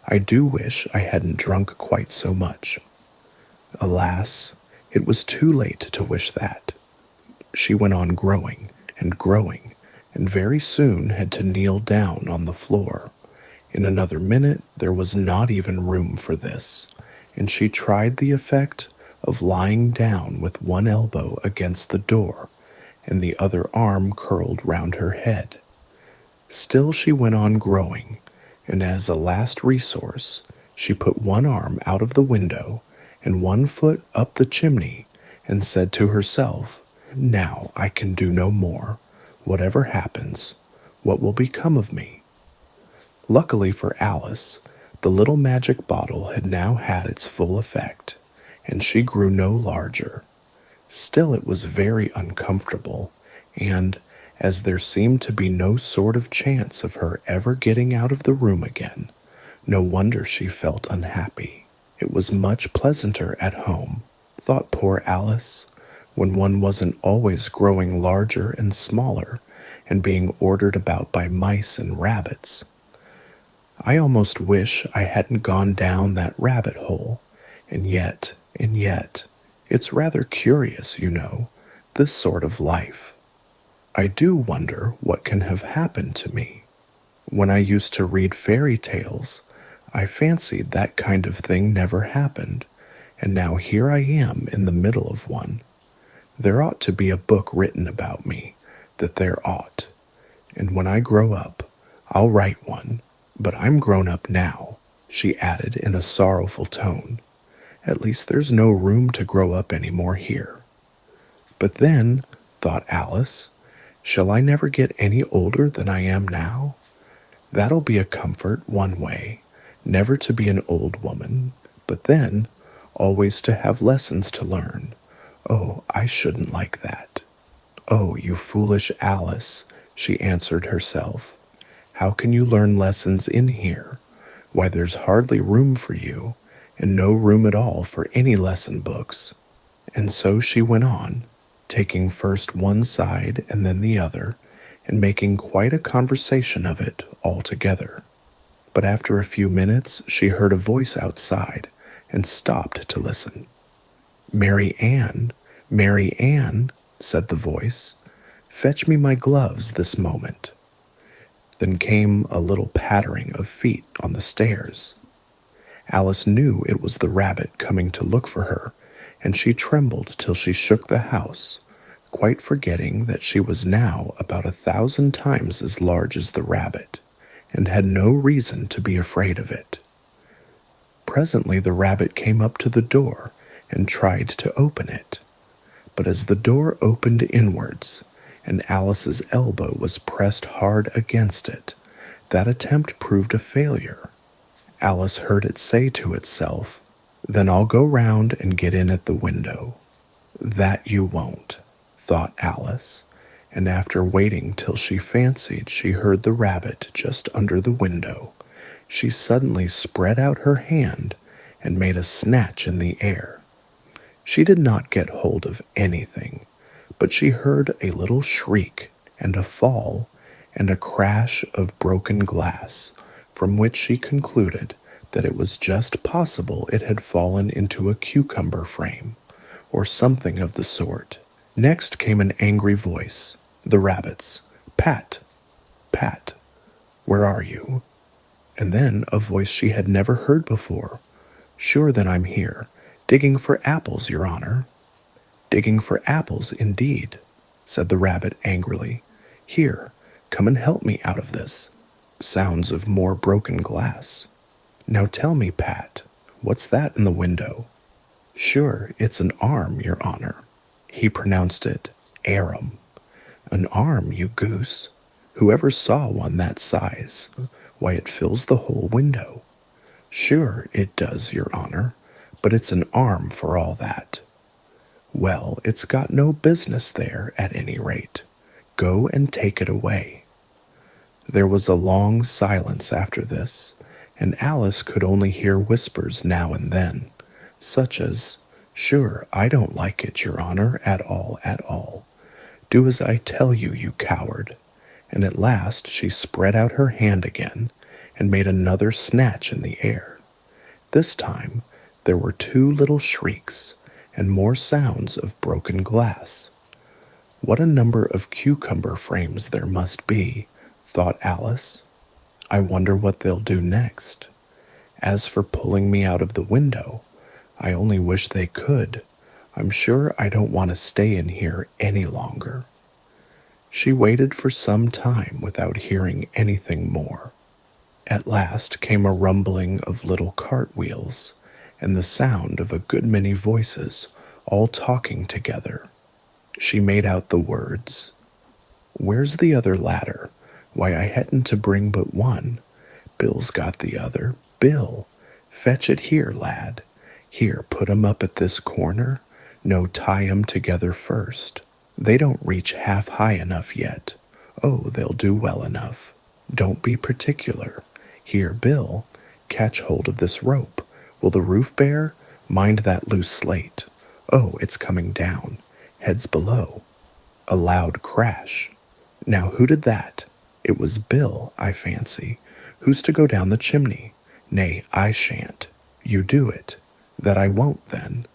I do wish I hadn't drunk quite so much." Alas, it was too late to wish that. She went on growing and growing, and very soon had to kneel down on the floor. In another minute there was not even room for this, and she tried the effect of lying down with one elbow against the door and the other arm curled round her head. Still she went on growing, and as a last resource, she put one arm out of the window and one foot up the chimney and said to herself, "Now I can do no more. Whatever happens, what will become of me?" Luckily for Alice, the little magic bottle had now had its full effect, and she grew no larger. Still it was very uncomfortable, and, as there seemed to be no sort of chance of her ever getting out of the room again, no wonder she felt unhappy. It was much pleasanter at home, thought poor Alice, when one wasn't always growing larger and smaller and being ordered about by mice and rabbits. "I almost wish I hadn't gone down that rabbit hole, and yet, it's rather curious, you know, this sort of life. I do wonder what can have happened to me. When I used to read fairy tales, I fancied that kind of thing never happened, and now here I am in the middle of one. There ought to be a book written about me, that there ought, and when I grow up, I'll write one, but I'm grown up now," she added in a sorrowful tone. "At least there's no room to grow up any more here. But then," thought Alice, "shall I never get any older than I am now? That'll be a comfort one way, never to be an old woman, but then always to have lessons to learn. Oh, I shouldn't like that." "Oh, you foolish Alice," she answered herself. "How can you learn lessons in here? Why, there's hardly room for you, and no room at all for any lesson books." And so she went on, taking first one side and then the other, and making quite a conversation of it altogether. But after a few minutes she heard a voice outside, and stopped to listen. "Mary Ann, Mary Ann," said the voice, "fetch me my gloves this moment." Then came a little pattering of feet on the stairs. Alice knew it was the rabbit coming to look for her, and she trembled till she shook the house, quite forgetting that she was now about 1,000 times as large as the rabbit, and had no reason to be afraid of it. Presently the rabbit came up to the door and tried to open it, but as the door opened inwards, and Alice's elbow was pressed hard against it, that attempt proved a failure. Alice heard it say to itself, "Then I'll go round and get in at the window." "That you won't," thought Alice, and after waiting till she fancied she heard the rabbit just under the window, she suddenly spread out her hand and made a snatch in the air. She did not get hold of anything, but she heard a little shriek and a fall and a crash of broken glass, from which she concluded that it was just possible it had fallen into a cucumber frame, or something of the sort. Next came an angry voice, the rabbit's, "Pat, Pat, where are you?" And then a voice she had never heard before, "Sure then I'm here, digging for apples, your honor." "Digging for apples, indeed," said the rabbit angrily. Here, come and help me out of this. Sounds of more broken glass. Now tell me, Pat, what's that in the window? Sure, it's an arm, Your Honor. He pronounced it arum. An arm, you goose. Whoever saw one that size? Why, it fills the whole window. Sure, it does, Your Honor, but it's an arm for all that. Well, it's got no business there, at any rate. Go and take it away. There was a long silence after this, and Alice could only hear whispers now and then, such as, Sure, I don't like it, Your Honor, at all, at all. Do as I tell you, you coward. And at last she spread out her hand again and made another snatch in the air. This time there were 2 little shrieks and more sounds of broken glass. What a number of cucumber frames there must be, thought Alice. I wonder what they'll do next. As for pulling me out of the window, I only wish they could. I'm sure I don't want to stay in here any longer. She waited for some time without hearing anything more. At last came a rumbling of little cartwheels and the sound of a good many voices all talking together. She made out the words, Where's the other ladder? Why, I hadn't to bring but one. Bill's got the other. Bill, fetch it here, lad. Here, put 'em up at this corner. No, tie 'em together first. They don't reach half high enough yet. Oh, they'll do well enough. Don't be particular. Here, Bill, catch hold of this rope. Will the roof bear? Mind that loose slate. Oh, it's coming down. Heads below. A loud crash. Now who did that? It was Bill, I fancy. Who's to go down the chimney? Nay, I shan't. You do it. That I won't, then.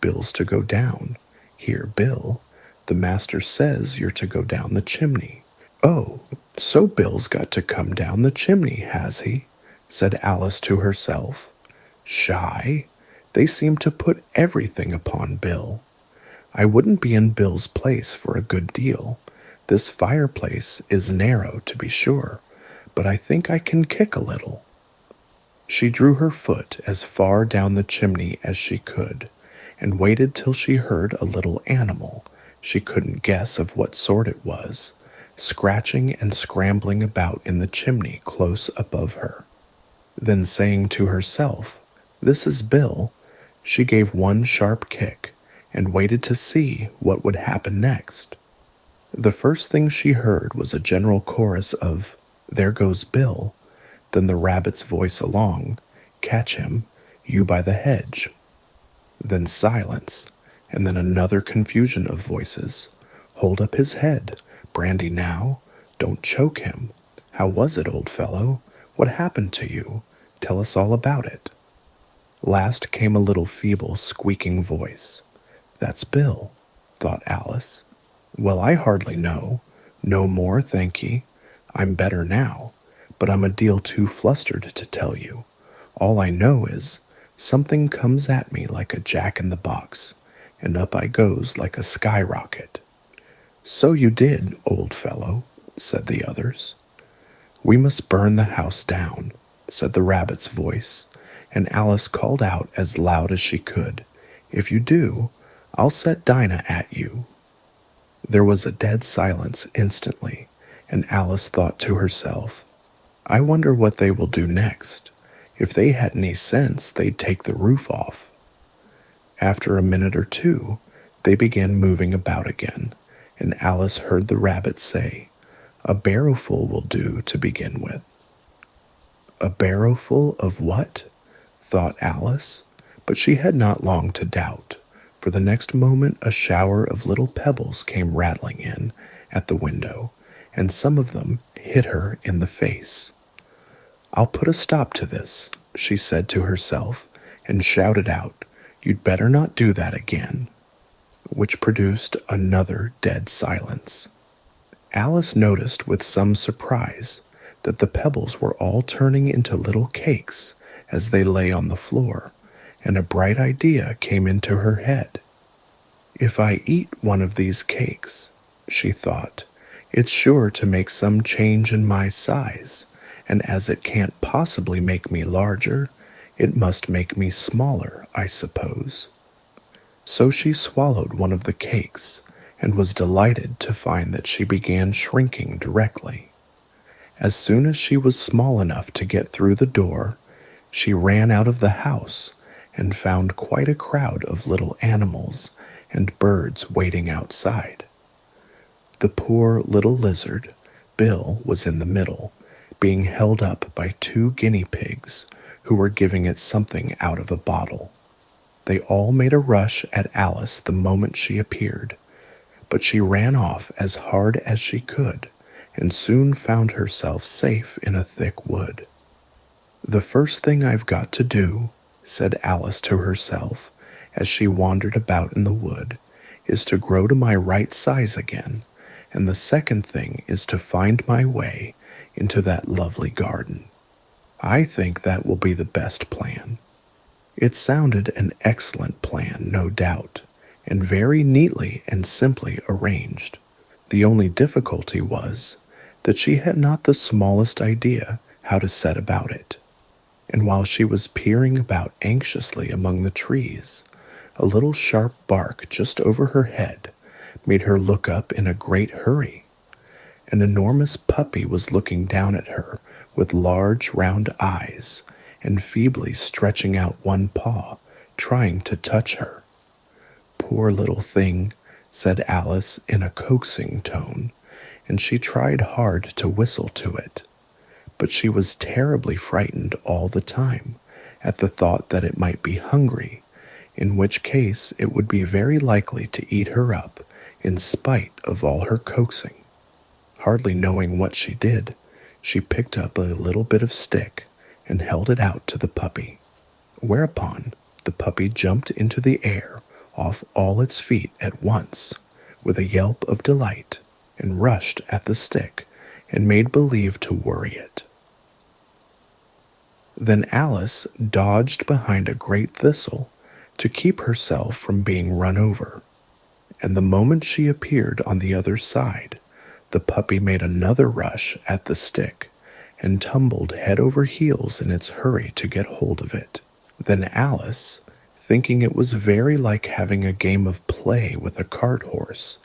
Bill's to go down. Here, Bill. The master says you're to go down the chimney. Oh, so Bill's got to come down the chimney, has he? Said Alice to herself. Shy? They seem to put everything upon Bill. I wouldn't be in Bill's place for a good deal. This fireplace is narrow, to be sure, but I think I can kick a little. She drew her foot as far down the chimney as she could, and waited till she heard a little animal, she couldn't guess of what sort it was, scratching and scrambling about in the chimney close above her. Then saying to herself, This is Bill, she gave one sharp kick, and waited to see what would happen next. The first thing she heard was a general chorus of, There goes Bill, then the rabbit's voice along, Catch him, you by the hedge. Then silence, and then another confusion of voices. Hold up his head, brandy now, don't choke him. How was it, old fellow? What happened to you? Tell us all about it. Last came a little feeble, squeaking voice. That's Bill, thought Alice. Well, I hardly know. No more, thank ye. I'm better now, but I'm a deal too flustered to tell you. All I know is, something comes at me like a jack-in-the-box, and up I goes like a skyrocket. So you did, old fellow, said the others. We must burn the house down, said the rabbit's voice, and Alice called out as loud as she could, If you do, I'll set Dinah at you. There was a dead silence instantly, and Alice thought to herself, I wonder what they will do next. If they had any sense, they'd take the roof off. After a minute or two, they began moving about again, and Alice heard the rabbit say, A barrowful will do to begin with. A barrowful of what? Thought Alice, but she had not long to doubt, for the next moment a shower of little pebbles came rattling in at the window, and some of them hit her in the face. I'll put a stop to this, she said to herself, and shouted out, You'd better not do that again, which produced another dead silence. Alice noticed with some surprise that the pebbles were all turning into little cakes as they lay on the floor, and a bright idea came into her head. If I eat one of these cakes, she thought, It's sure to make some change in my size, and as it can't possibly make me larger, it must make me smaller, I suppose." So she swallowed one of the cakes, and was delighted to find that she began shrinking directly. As soon as she was small enough to get through the door, she ran out of the house and found quite a crowd of little animals and birds waiting outside. The poor little lizard, Bill, was in the middle, being held up by 2 guinea pigs who were giving it something out of a bottle. They all made a rush at Alice the moment she appeared, but she ran off as hard as she could and soon found herself safe in a thick wood. "The first thing I've got to do," said Alice to herself as she wandered about in the wood, "is to grow to my right size again, and the second thing is to find my way into that lovely garden. I think that will be the best plan." It sounded an excellent plan, no doubt, and very neatly and simply arranged. The only difficulty was that she had not the smallest idea how to set about it. And while she was peering about anxiously among the trees, a little sharp bark just over her head made her look up in a great hurry. An enormous puppy was looking down at her with large round eyes and feebly stretching out one paw, trying to touch her. "Poor little thing," said Alice in a coaxing tone, and she tried hard to whistle to it. But she was terribly frightened all the time at the thought that it might be hungry, in which case it would be very likely to eat her up in spite of all her coaxing. Hardly knowing what she did, she picked up a little bit of stick and held it out to the puppy, whereupon the puppy jumped into the air off all its feet at once, with a yelp of delight, and rushed at the stick and made believe to worry it. Then Alice dodged behind a great thistle to keep herself from being run over, and the moment she appeared on the other side, the puppy made another rush at the stick and tumbled head over heels in its hurry to get hold of it. Then Alice, thinking it was very like having a game of play with a cart horse,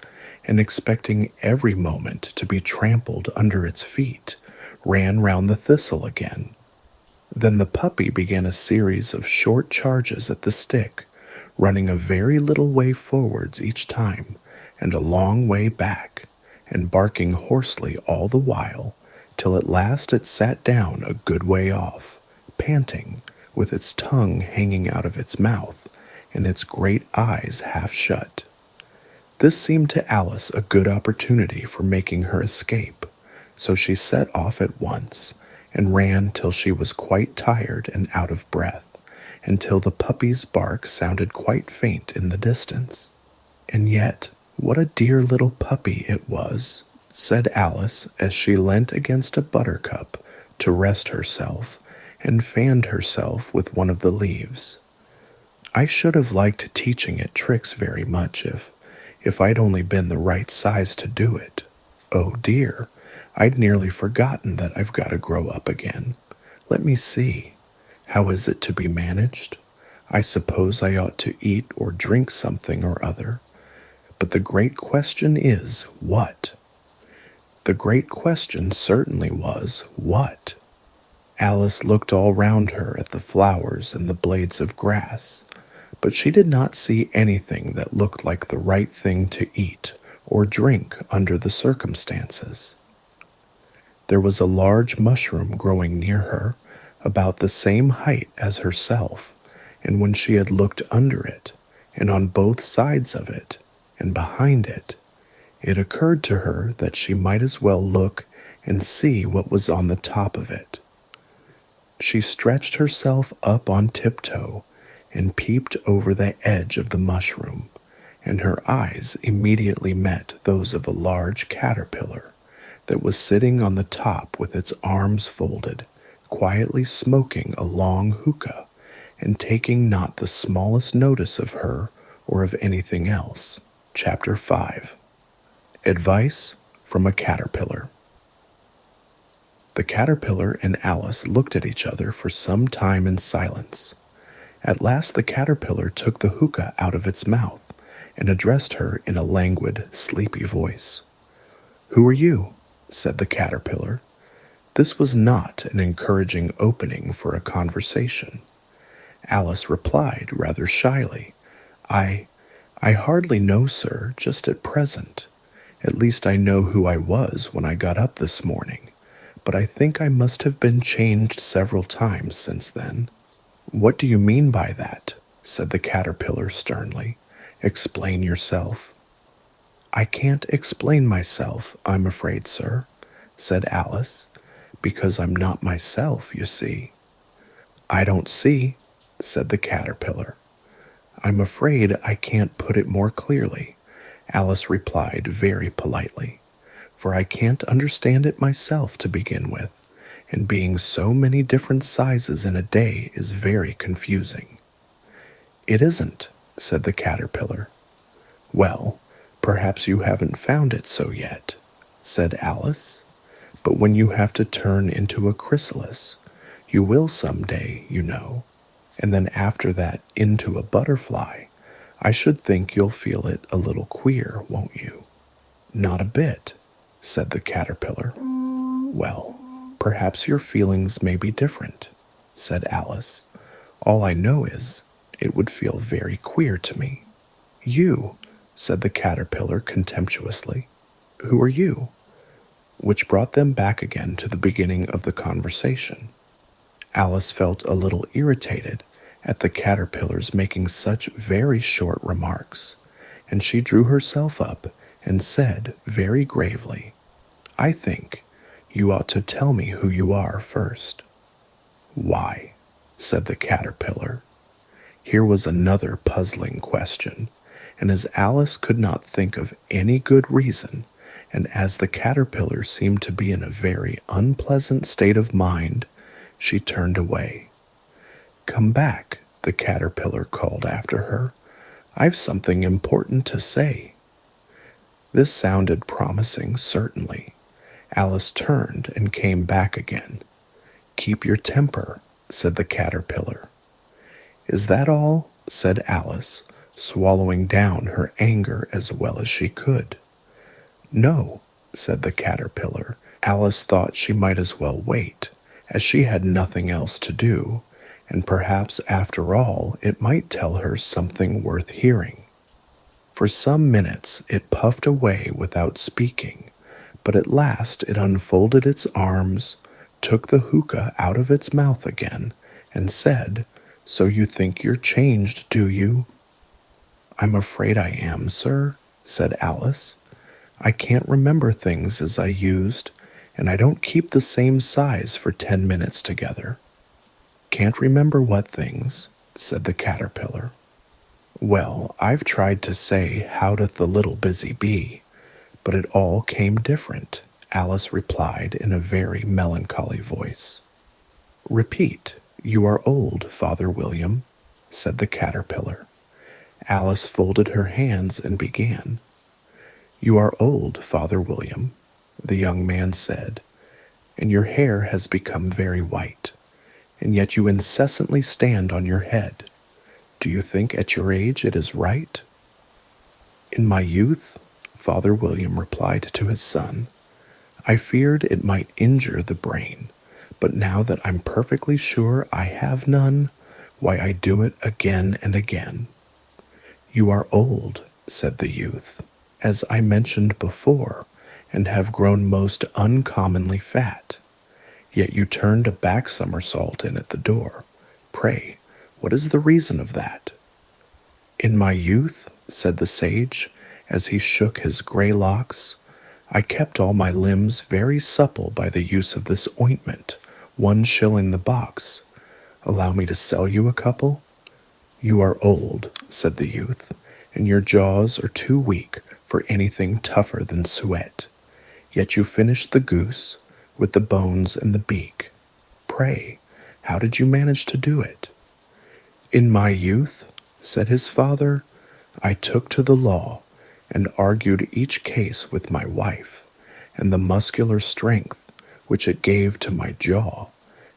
and expecting every moment to be trampled under its feet, ran round the thistle again. Then the puppy began a series of short charges at the stick, running a very little way forwards each time, and a long way back, and barking hoarsely all the while, till at last it sat down a good way off, panting, with its tongue hanging out of its mouth, and its great eyes half shut. This seemed to Alice a good opportunity for making her escape, so she set off at once, and ran till she was quite tired and out of breath, and till the puppy's bark sounded quite faint in the distance. "And yet, what a dear little puppy it was," said Alice as she leant against a buttercup to rest herself and fanned herself with one of the leaves. "I should have liked teaching it tricks very much if I'd only been the right size to do it. Oh dear, I'd nearly forgotten that I've got to grow up again. Let me see. How is it to be managed? I suppose I ought to eat or drink something or other. But the great question is, what?" The great question certainly was, what? Alice looked all round her at the flowers and the blades of grass, but she did not see anything that looked like the right thing to eat or drink under the circumstances. There was a large mushroom growing near her, about the same height as herself, and when she had looked under it, and on both sides of it, and behind it, it occurred to her that she might as well look and see what was on the top of it. She stretched herself up on tiptoe and peeped over the edge of the mushroom, and her eyes immediately met those of a large caterpillar that was sitting on the top with its arms folded, quietly smoking a long hookah, and taking not the smallest notice of her or of anything else. Chapter 5. Advice from a caterpillar. The caterpillar and Alice looked at each other for some time in silence. At last the caterpillar took the hookah out of its mouth and addressed her in a languid, sleepy voice. "Who are you?" said the caterpillar. This was not an encouraging opening for a conversation. Alice replied rather shyly, I hardly know, sir, just at present. At least I know who I was when I got up this morning, but I think I must have been changed several times since then." "What do you mean by that?" said the caterpillar sternly. "Explain yourself." "I can't explain myself, I'm afraid, sir," said Alice, "because I'm not myself, you see." "I don't see," said the caterpillar. "I'm afraid I can't put it more clearly," Alice replied very politely, "for I can't understand it myself to begin with, and being so many different sizes in a day is very confusing." "It isn't," said the caterpillar. "Well, perhaps you haven't found it so yet," said Alice, "but when you have to turn into a chrysalis, you will some day, you know, and then after that into a butterfly, I should think you'll feel it a little queer, won't you?" "Not a bit," said the caterpillar. "Well, perhaps your feelings may be different," said Alice. "All I know is, it would feel very queer to me." "You," said the caterpillar contemptuously. "Who are you?" Which brought them back again to the beginning of the conversation. Alice felt a little irritated at the caterpillar's making such very short remarks, and she drew herself up and said very gravely, "I think you ought to tell me who you are first." "Why?" said the caterpillar. Here was another puzzling question, and as Alice could not think of any good reason, and as the caterpillar seemed to be in a very unpleasant state of mind, she turned away. "Come back," the caterpillar called after her. "I've something important to say." This sounded promising, certainly. Alice turned and came back again. "Keep your temper," said the caterpillar. "Is that all?" said Alice, swallowing down her anger as well as she could. "No," said the caterpillar. Alice thought she might as well wait, as she had nothing else to do, and perhaps after all it might tell her something worth hearing. For some minutes it puffed away without speaking, but at last it unfolded its arms, took the hookah out of its mouth again, and said, "So you think you're changed, do you?" "I'm afraid I am, sir," said Alice. "I can't remember things as I used, and I don't keep the same size for 10 minutes together." "Can't remember what things?" said the caterpillar. "Well, I've tried to say, how doth the little busy bee, but it all came different," Alice replied in a very melancholy voice. "Repeat, you are old, Father William," said the caterpillar. Alice folded her hands and began. "You are old, Father William," the young man said, "and your hair has become very white, and yet you incessantly stand on your head. Do you think at your age it is right?" "In my youth," Father William replied to his son, "I feared it might injure the brain, but now that I'm perfectly sure I have none, why I do it again and again." "You are old," said the youth, "as I mentioned before, and have grown most uncommonly fat. Yet you turned a back somersault in at the door. Pray, what is the reason of that?" "In my youth," said the sage, as he shook his gray locks, "I kept all my limbs very supple by the use of this ointment, 1 shilling the box. Allow me to sell you a couple?" "You are old," said the youth, "and your jaws are too weak for anything tougher than suet. Yet you finished the goose, with the bones and the beak. Pray, how did you manage to do it?" "In my youth," said his father, "I took to the law, and argued each case with my wife, and the muscular strength which it gave to my jaw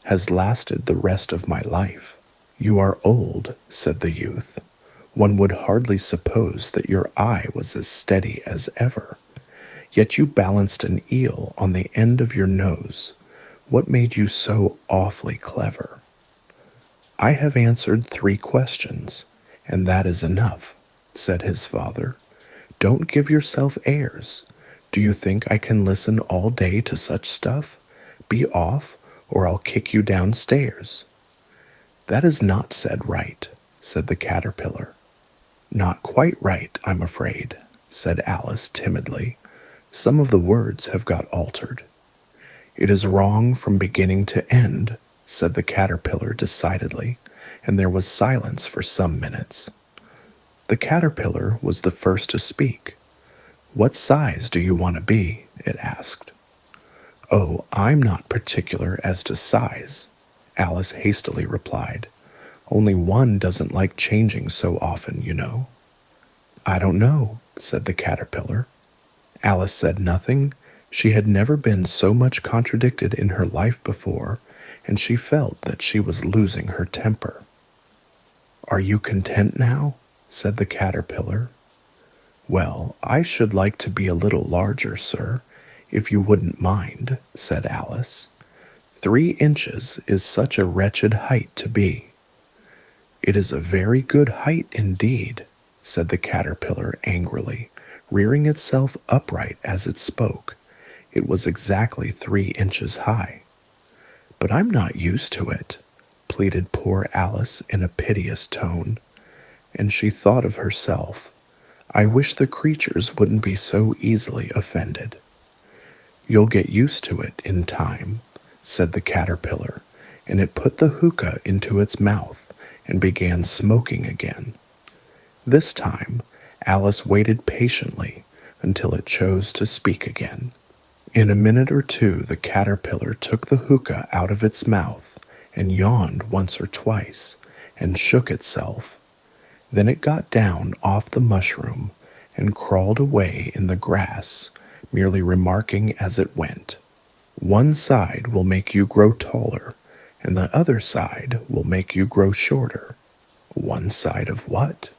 has lasted the rest of my life." "You are old," said the youth. "One would hardly suppose that your eye was as steady as ever. Yet you balanced an eel on the end of your nose. What made you so awfully clever?" "I have answered 3 questions, and that is enough," said his father. "Don't give yourself airs. Do you think I can listen all day to such stuff? Be off, or I'll kick you downstairs." "That is not said right," said the caterpillar. "Not quite right, I'm afraid," said Alice timidly. "Some of the words have got altered." "It is wrong from beginning to end," said the caterpillar decidedly, and there was silence for some minutes. The caterpillar was the first to speak. "What size do you want to be?" it asked. "Oh, I'm not particular as to size," Alice hastily replied. "Only one doesn't like changing so often, you know." "I don't know," said the caterpillar. Alice said nothing. She had never been so much contradicted in her life before, and she felt that she was losing her temper. "Are you content now?" said the caterpillar. "Well, I should like to be a little larger, sir, if you wouldn't mind," said Alice. 3 inches is such a wretched height to be." "It is a very good height indeed," said the caterpillar angrily, rearing itself upright as it spoke. It was exactly 3 inches high. "But I'm not used to it," pleaded poor Alice in a piteous tone, and she thought of herself. "I wish the creatures wouldn't be so easily offended." "You'll get used to it in time," said the caterpillar, and it put the hookah into its mouth and began smoking again. This time, Alice waited patiently until it chose to speak again. In a minute or two, the caterpillar took the hookah out of its mouth and yawned once or twice and shook itself. Then it got down off the mushroom and crawled away in the grass, merely remarking as it went, "One side will make you grow taller, and the other side will make you grow shorter." "One side of what?"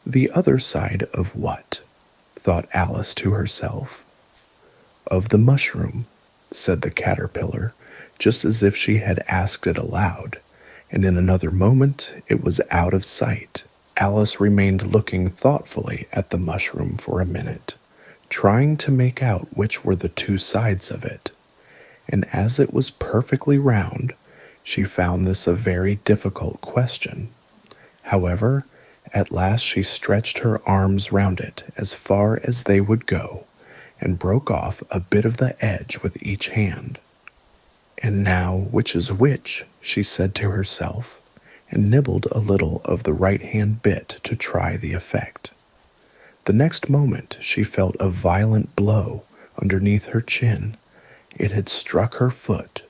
"The other side of what?" thought Alice to herself. "Of the mushroom," said the caterpillar, just as if she had asked it aloud, and in another moment it was out of sight. Alice remained looking thoughtfully at the mushroom for a minute, trying to make out which were the 2 sides of it, and as it was perfectly round, she found this a very difficult question. However, at last she stretched her arms round it as far as they would go, and broke off a bit of the edge with each hand. "And now, which is which?" she said to herself, and nibbled a little of the right-hand bit to try the effect. The next moment she felt a violent blow underneath her chin. It had struck her foot.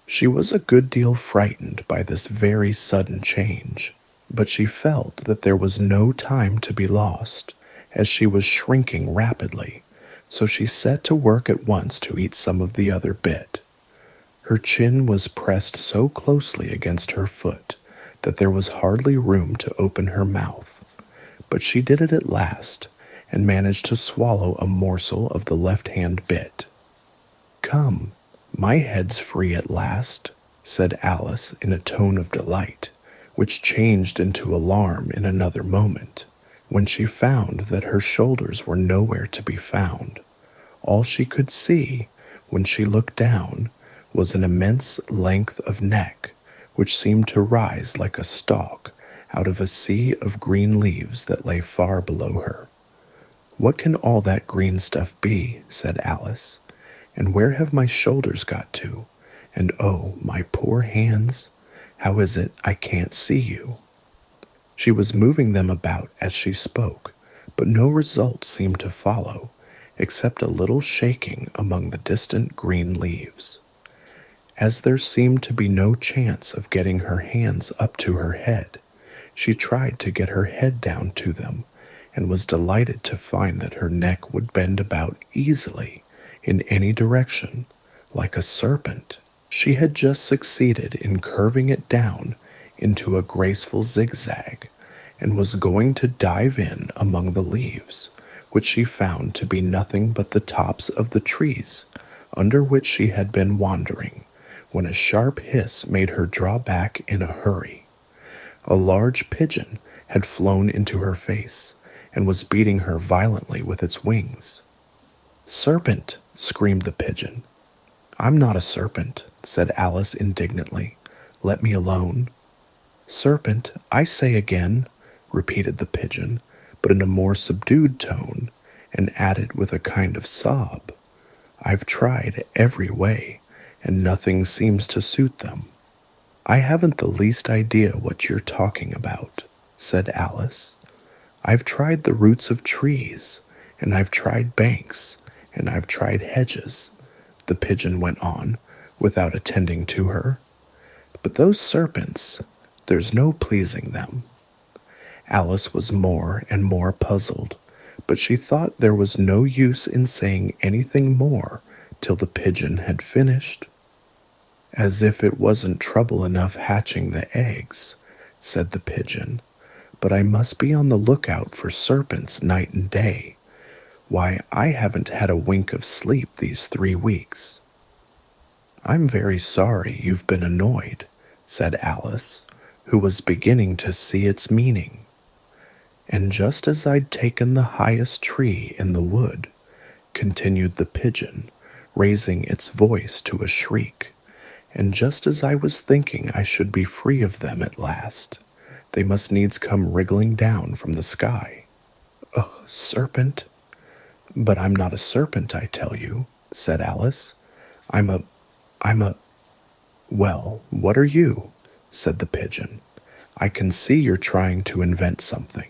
She was a good deal frightened by this very sudden change, but she felt that there was no time to be lost, as she was shrinking rapidly, so she set to work at once to eat some of the other bit. Her chin was pressed so closely against her foot that there was hardly room to open her mouth, but she did it at last, and managed to swallow a morsel of the left-hand bit. "Come, my head's free at last," said Alice in a tone of delight, which changed into alarm in another moment, when she found that her shoulders were nowhere to be found. All she could see, when she looked down, was an immense length of neck, which seemed to rise like a stalk out of a sea of green leaves that lay far below her. "What can all that green stuff be?" said Alice. "And where have my shoulders got to? And oh, my poor hands! How is it I can't see you?" She was moving them about as she spoke, but no result seemed to follow, except a little shaking among the distant green leaves. As there seemed to be no chance of getting her hands up to her head, she tried to get her head down to them, and was delighted to find that her neck would bend about easily in any direction, like a serpent. She had just succeeded in curving it down into a graceful zigzag and was going to dive in among the leaves, which she found to be nothing but the tops of the trees under which she had been wandering, when a sharp hiss made her draw back in a hurry. A large pigeon had flown into her face and was beating her violently with its wings. "Serpent!" screamed the pigeon. "I'm not a serpent," said Alice indignantly. "Let me alone." "Serpent, I say again," repeated the pigeon, but in a more subdued tone, and added with a kind of sob, "I've tried every way, and nothing seems to suit them." "I haven't the least idea what you're talking about," said Alice. "I've tried the roots of trees, and I've tried banks, and I've tried hedges," the pigeon went on, without attending to her. "But those serpents, there's no pleasing them." Alice was more and more puzzled, but she thought there was no use in saying anything more till the pigeon had finished. "As if it wasn't trouble enough hatching the eggs," said the pigeon, "but I must be on the lookout for serpents night and day. Why, I haven't had a wink of sleep these 3 weeks." "I'm very sorry you've been annoyed," said Alice, who was beginning to see its meaning. "And just as I'd taken the highest tree in the wood," continued the pigeon, raising its voice to a shriek, "and just as I was thinking I should be free of them at last, they must needs come wriggling down from the sky." "Ugh, serpent!" "But I'm not a serpent, I tell you," said Alice. I'm a... "Well, what are you?" said the pigeon. "I can see you're trying to invent something."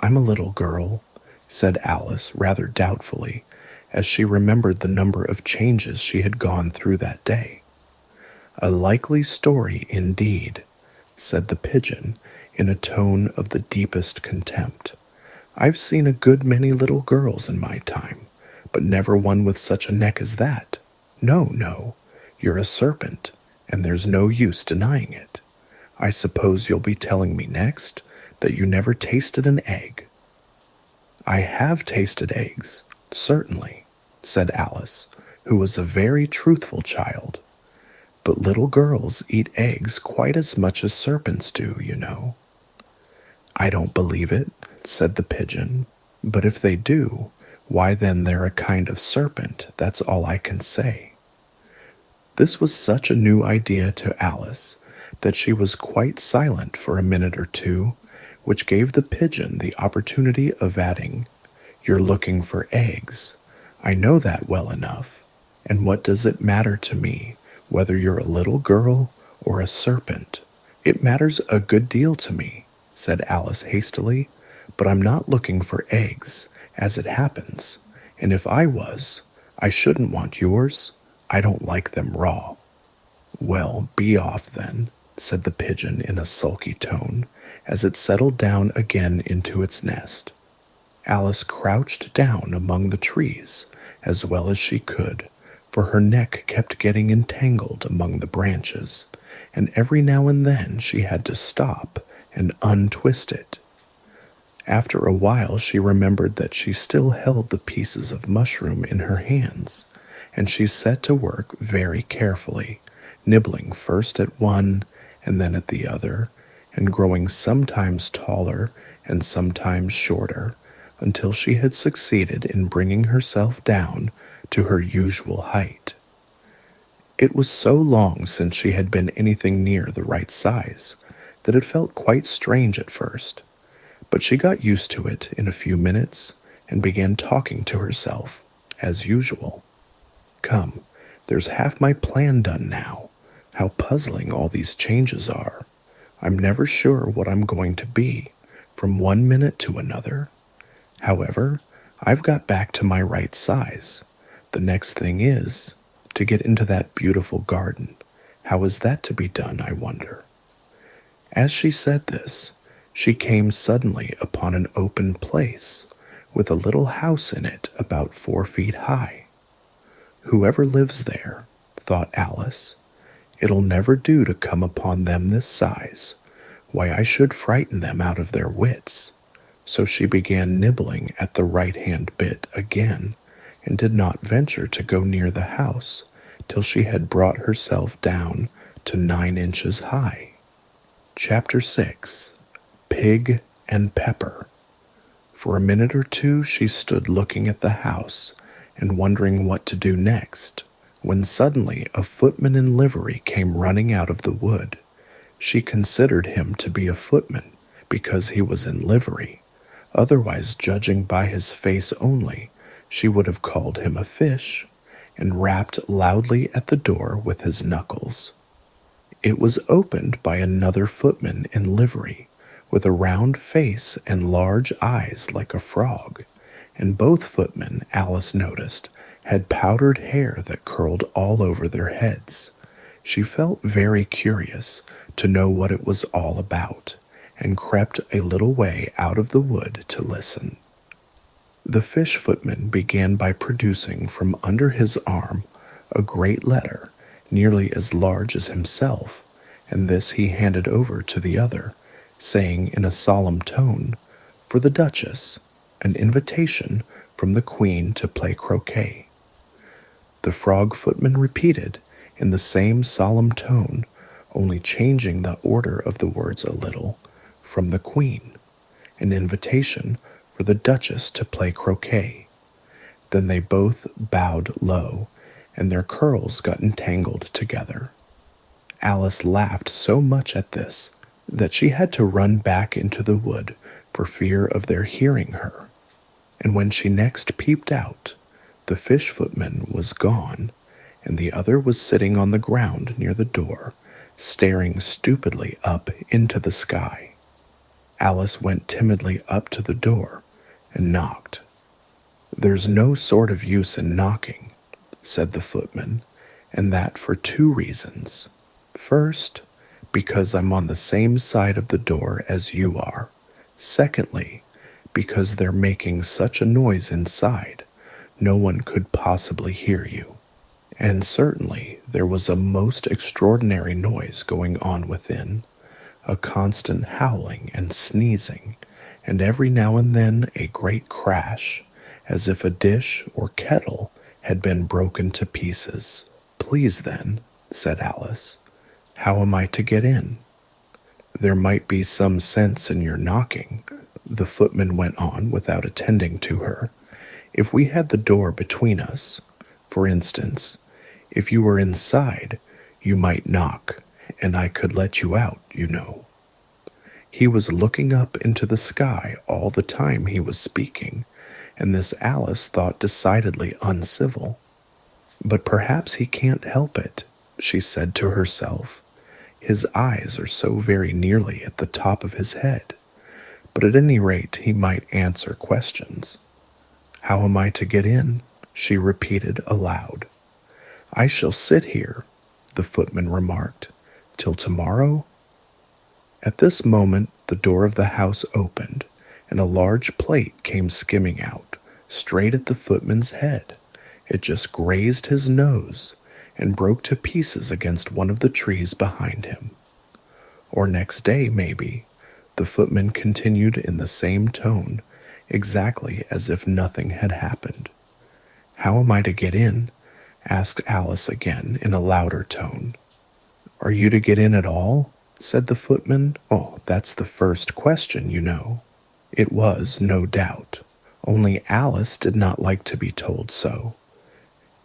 I'm a little girl," said Alice rather doubtfully, as she remembered the number of changes she had gone through that day. "A likely story indeed," said the pigeon in a tone of the deepest contempt. "I've seen a good many little girls in my time, but never one with such a neck as that. No, no, you're a serpent, and there's no use denying it. I suppose you'll be telling me next that you never tasted an egg." "I have tasted eggs, certainly," said Alice, who was a very truthful child. "But little girls eat eggs quite as much as serpents do, you know." "I don't believe it," said the pigeon. "But if they do, why then they're a kind of serpent, that's all I can say." This was such a new idea to Alice that she was quite silent for a minute or two, which gave the pigeon the opportunity of adding, "You're looking for eggs. I know that well enough. And what does it matter to me whether you're a little girl or a serpent?" "It matters a good deal to me," said Alice hastily, "but I'm not looking for eggs, as it happens, and if I was, I shouldn't want yours. I don't like them raw." "Well, be off then," said the pigeon in a sulky tone, as it settled down again into its nest. Alice crouched down among the trees as well as she could, for her neck kept getting entangled among the branches, and every now and then she had to stop and untwist it. After a while she remembered that she still held the pieces of mushroom in her hands, and she set to work very carefully, nibbling first at one and then at the other, and growing sometimes taller and sometimes shorter, until she had succeeded in bringing herself down to her usual height. It was so long since she had been anything near the right size that it felt quite strange at first, but she got used to it in a few minutes and began talking to herself, as usual. "Come, there's half my plan done now. How puzzling all these changes are. I'm never sure what I'm going to be, from one minute to another. However, I've got back to my right size. The next thing is to get into that beautiful garden. How is that to be done, I wonder?" As she said this, she came suddenly upon an open place, with a little house in it about 4 feet high. "Whoever lives there," thought Alice, "it'll never do to come upon them this size. Why, I should frighten them out of their wits." So she began nibbling at the right-hand bit again, and did not venture to go near the house till she had brought herself down to 9 inches high. Chapter 6. Pig and Pepper. For a minute or two she stood looking at the house and wondering what to do next, when suddenly a footman in livery came running out of the wood. She considered him to be a footman because he was in livery. Otherwise, judging by his face only, she would have called him a fish, and rapped loudly at the door with his knuckles. It was opened by another footman in livery, with a round face and large eyes like a frog, and both footmen, Alice noticed, had powdered hair that curled all over their heads. She felt very curious to know what it was all about, and crept a little way out of the wood to listen. The fish footman began by producing from under his arm a great letter, nearly as large as himself, and this he handed over to the other, saying in a solemn tone, "For the Duchess, an invitation from the Queen to play croquet." The frog footman repeated, in the same solemn tone, only changing the order of the words a little, "From the Queen, an invitation for the Duchess to play croquet." Then they both bowed low, and their curls got entangled together. Alice laughed so much at this that she had to run back into the wood for fear of their hearing her. And when she next peeped out, the fish footman was gone, and the other was sitting on the ground near the door, staring stupidly up into the sky. Alice went timidly up to the door and knocked. "There's no sort of use in knocking," said the footman, "and that for 2 reasons. First, because I'm on the same side of the door as you are. Secondly, because they're making such a noise inside, no one could possibly hear you." And certainly there was a most extraordinary noise going on within, a constant howling and sneezing, and every now and then a great crash, as if a dish or kettle had been broken to pieces. "Please then," said Alice, "how am I to get in?" "There might be some sense in your knocking," the footman went on without attending to her. "If we had the door between us, for instance, if you were inside, you might knock, and I could let you out, you know." He was looking up into the sky all the time he was speaking, and this Alice thought decidedly uncivil. "But perhaps he can't help it," she said to herself. "His eyes are so very nearly at the top of his head. But at any rate he might answer questions. How am I to get in?" she repeated aloud. "I shall sit here," the footman remarked, "till tomorrow." At this moment the door of the house opened, and a large plate came skimming out, straight at the footman's head. It just grazed his nose, and broke to pieces against one of the trees behind him. "Or next day, maybe," the footman continued in the same tone, exactly as if nothing had happened. "How am I to get in?" asked Alice again in a louder tone. "Are you to get in at all?" said the footman. "Oh, that's the first question, you know." It was, no doubt, only Alice did not like to be told so.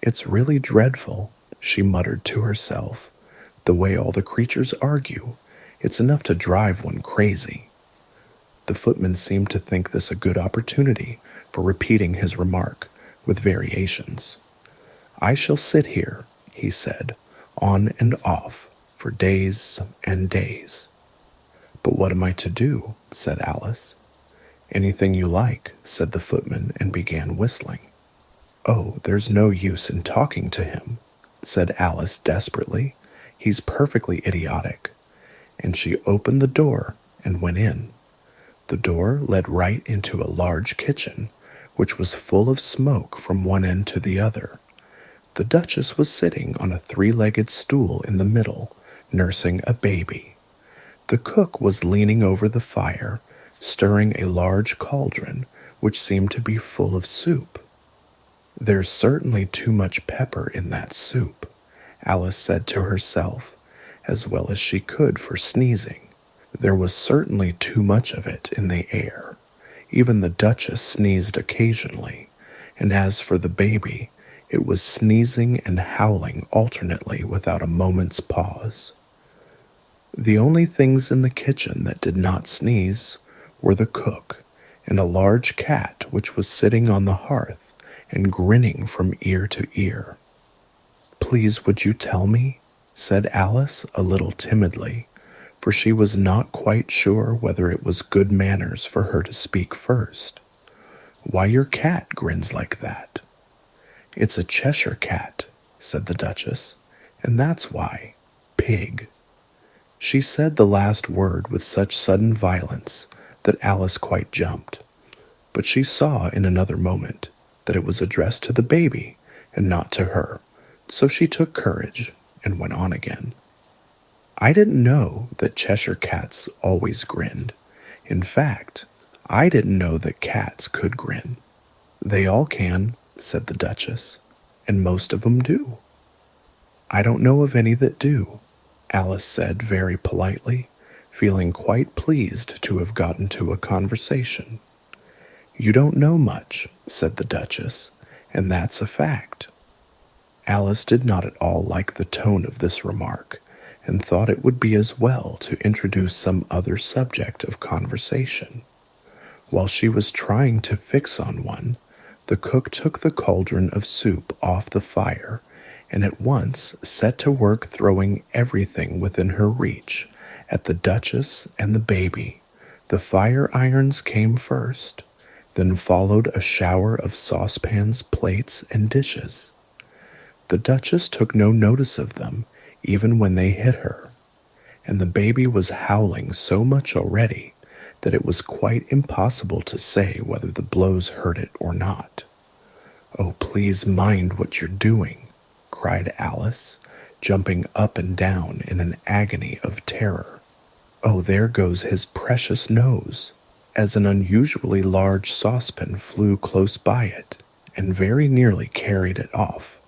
"It's really dreadful," she muttered to herself, "the way all the creatures argue. It's enough to drive one crazy." The footman seemed to think this a good opportunity for repeating his remark, with variations. "I shall sit here," he said, "on and off, for days and days." "But what am I to do?" said Alice. "Anything you like," said the footman, and began whistling. "Oh, there's no use in talking to him," said Alice desperately. "He's perfectly idiotic." And she opened the door and went in. The door led right into a large kitchen, which was full of smoke from one end to the other. The Duchess was sitting on a three-legged stool in the middle, nursing a baby. The cook was leaning over the fire, stirring a large cauldron which seemed to be full of soup. "There's certainly too much pepper in that soup," Alice said to herself, as well as she could for sneezing. There was certainly too much of it in the air. Even the Duchess sneezed occasionally, and as for the baby, it was sneezing and howling alternately without a moment's pause. The only things in the kitchen that did not sneeze were the cook and a large cat which was sitting on the hearth and grinning from ear to ear. "Please, would you tell me?" said Alice a little timidly, for she was not quite sure whether it was good manners for her to speak first. "Why your cat grins like that?" "It's a Cheshire cat," said the Duchess, "and that's why. Pig." She said the last word with such sudden violence that Alice quite jumped, but she saw in another moment that it was addressed to the baby and not to her, so she took courage and went on again. "I didn't know that Cheshire cats always grinned. In fact, I didn't know that cats could grin." "They all can," said the Duchess, "and most of 'em do." "I don't know of any that do," Alice said very politely, feeling quite pleased to have gotten to a conversation. "You don't know much," said the Duchess, "and that's a fact." Alice did not at all like the tone of this remark, and thought it would be as well to introduce some other subject of conversation. While she was trying to fix on one, the cook took the cauldron of soup off the fire and at once set to work throwing everything within her reach at the Duchess and the baby. The fire irons came first, then followed a shower of saucepans, plates, and dishes. The Duchess took no notice of them, even when they hit her, and the baby was howling so much already that it was quite impossible to say whether the blows hurt it or not. "Oh, please mind what you're doing," cried Alice, jumping up and down in an agony of terror. "Oh, there goes his precious nose," as an unusually large saucepan flew close by it and very nearly carried it off.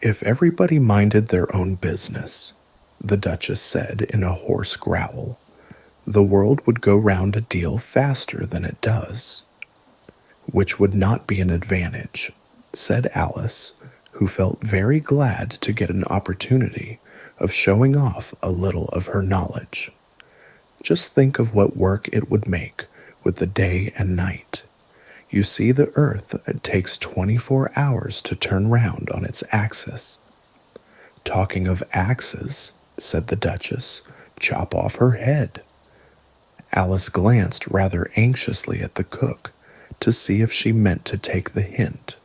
"If everybody minded their own business," the Duchess said in a hoarse growl, "the world would go round a deal faster than it does." "Which would not be an advantage," said Alice, who felt very glad to get an opportunity of showing off a little of her knowledge. "Just think of what work it would make with the day and night. You see, the earth takes 24 hours to turn round on its axis." "Talking of axes," said the Duchess, "chop off her head." Alice glanced rather anxiously at the cook to see if she meant to take the hint,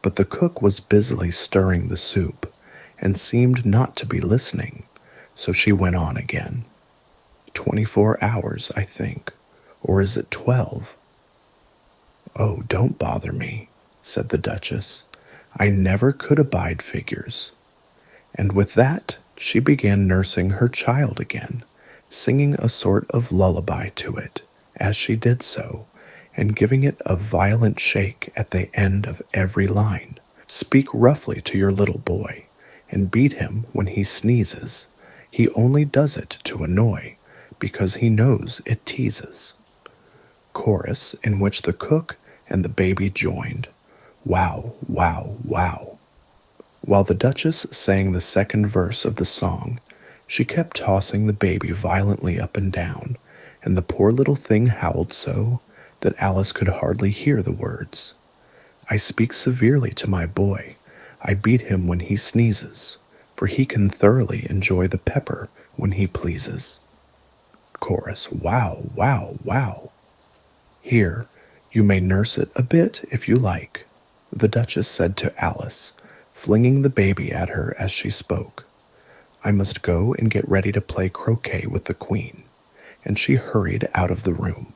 but the cook was busily stirring the soup and seemed not to be listening, so she went on again. 24 hours, I think, or is it 12? "Oh, don't bother me," said the Duchess. "I never could abide figures." And with that, she began nursing her child again, singing a sort of lullaby to it as she did so, and giving it a violent shake at the end of every line. "Speak roughly to your little boy, and beat him when he sneezes. He only does it to annoy, because he knows it teases." Chorus, in which the cook and the baby joined. Wow, wow, wow. While the Duchess sang the second verse of the song, she kept tossing the baby violently up and down, and the poor little thing howled so that Alice could hardly hear the words. "I speak severely to my boy. I beat him when he sneezes, for he can thoroughly enjoy the pepper when he pleases." Chorus, wow, wow, wow. "Here, you may nurse it a bit if you like," the Duchess said to Alice, flinging the baby at her as she spoke. "I must go and get ready to play croquet with the Queen," and she hurried out of the room.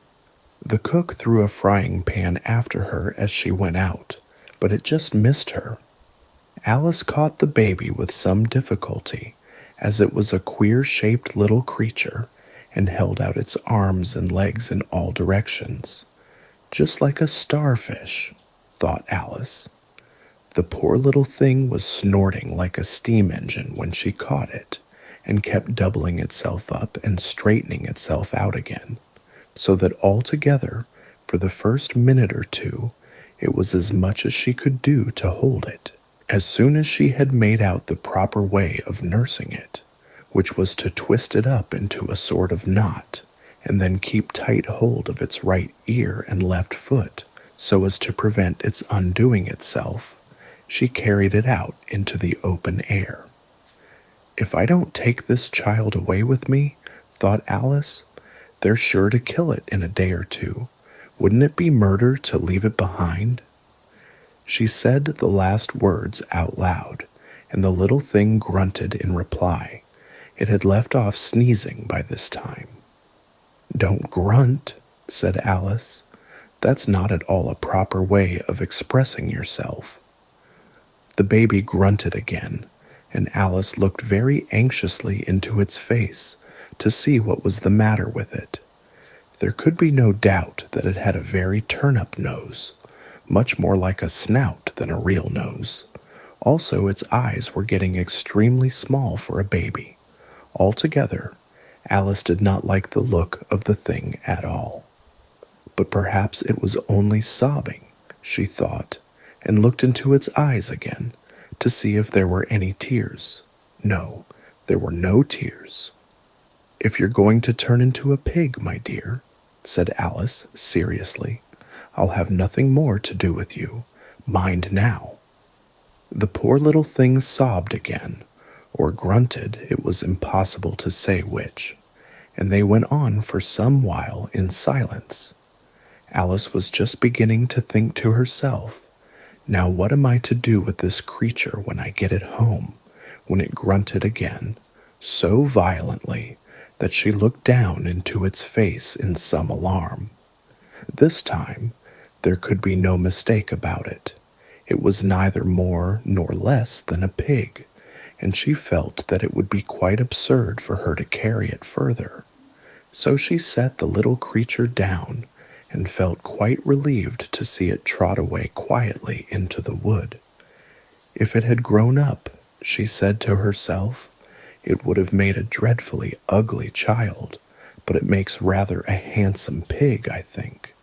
The cook threw a frying pan after her as she went out, but it just missed her. Alice caught the baby with some difficulty, as it was a queer-shaped little creature and held out its arms and legs in all directions, just like a starfish, thought Alice. The poor little thing was snorting like a steam engine when she caught it, and kept doubling itself up and straightening itself out again, so that altogether, for the first minute or two, it was as much as she could do to hold it. As soon as she had made out the proper way of nursing it, which was to twist it up into a sort of knot, and then keep tight hold of its right ear and left foot, so as to prevent its undoing itself, she carried it out into the open air. If I don't take this child away with me, thought Alice, they're sure to kill it in a day or two. Wouldn't it be murder to leave it behind? She said the last words out loud, and the little thing grunted in reply. It had left off sneezing by this time. Don't grunt, said Alice. That's not at all a proper way of expressing yourself. The baby grunted again, and Alice looked very anxiously into its face to see what was the matter with it. There could be no doubt that it had a very turnip nose, much more like a snout than a real nose. Also, its eyes were getting extremely small for a baby. Altogether, Alice did not like the look of the thing at all. But perhaps it was only sobbing, she thought, and looked into its eyes again to see if there were any tears. No, there were no tears. If you're going to turn into a pig, my dear, said Alice seriously, I'll have nothing more to do with you. Mind now. The poor little thing sobbed again, or grunted, it was impossible to say which, and they went on for some while in silence. Alice was just beginning to think to herself, now what am I to do with this creature when I get it home, when it grunted again, so violently that she looked down into its face in some alarm. This time, there could be no mistake about it. It was neither more nor less than a pig, and she felt that it would be quite absurd for her to carry it further. So she set the little creature down, and felt quite relieved to see it trot away quietly into the wood. If it had grown up, she said to herself, it would have made a dreadfully ugly child, but it makes rather a handsome pig, I think.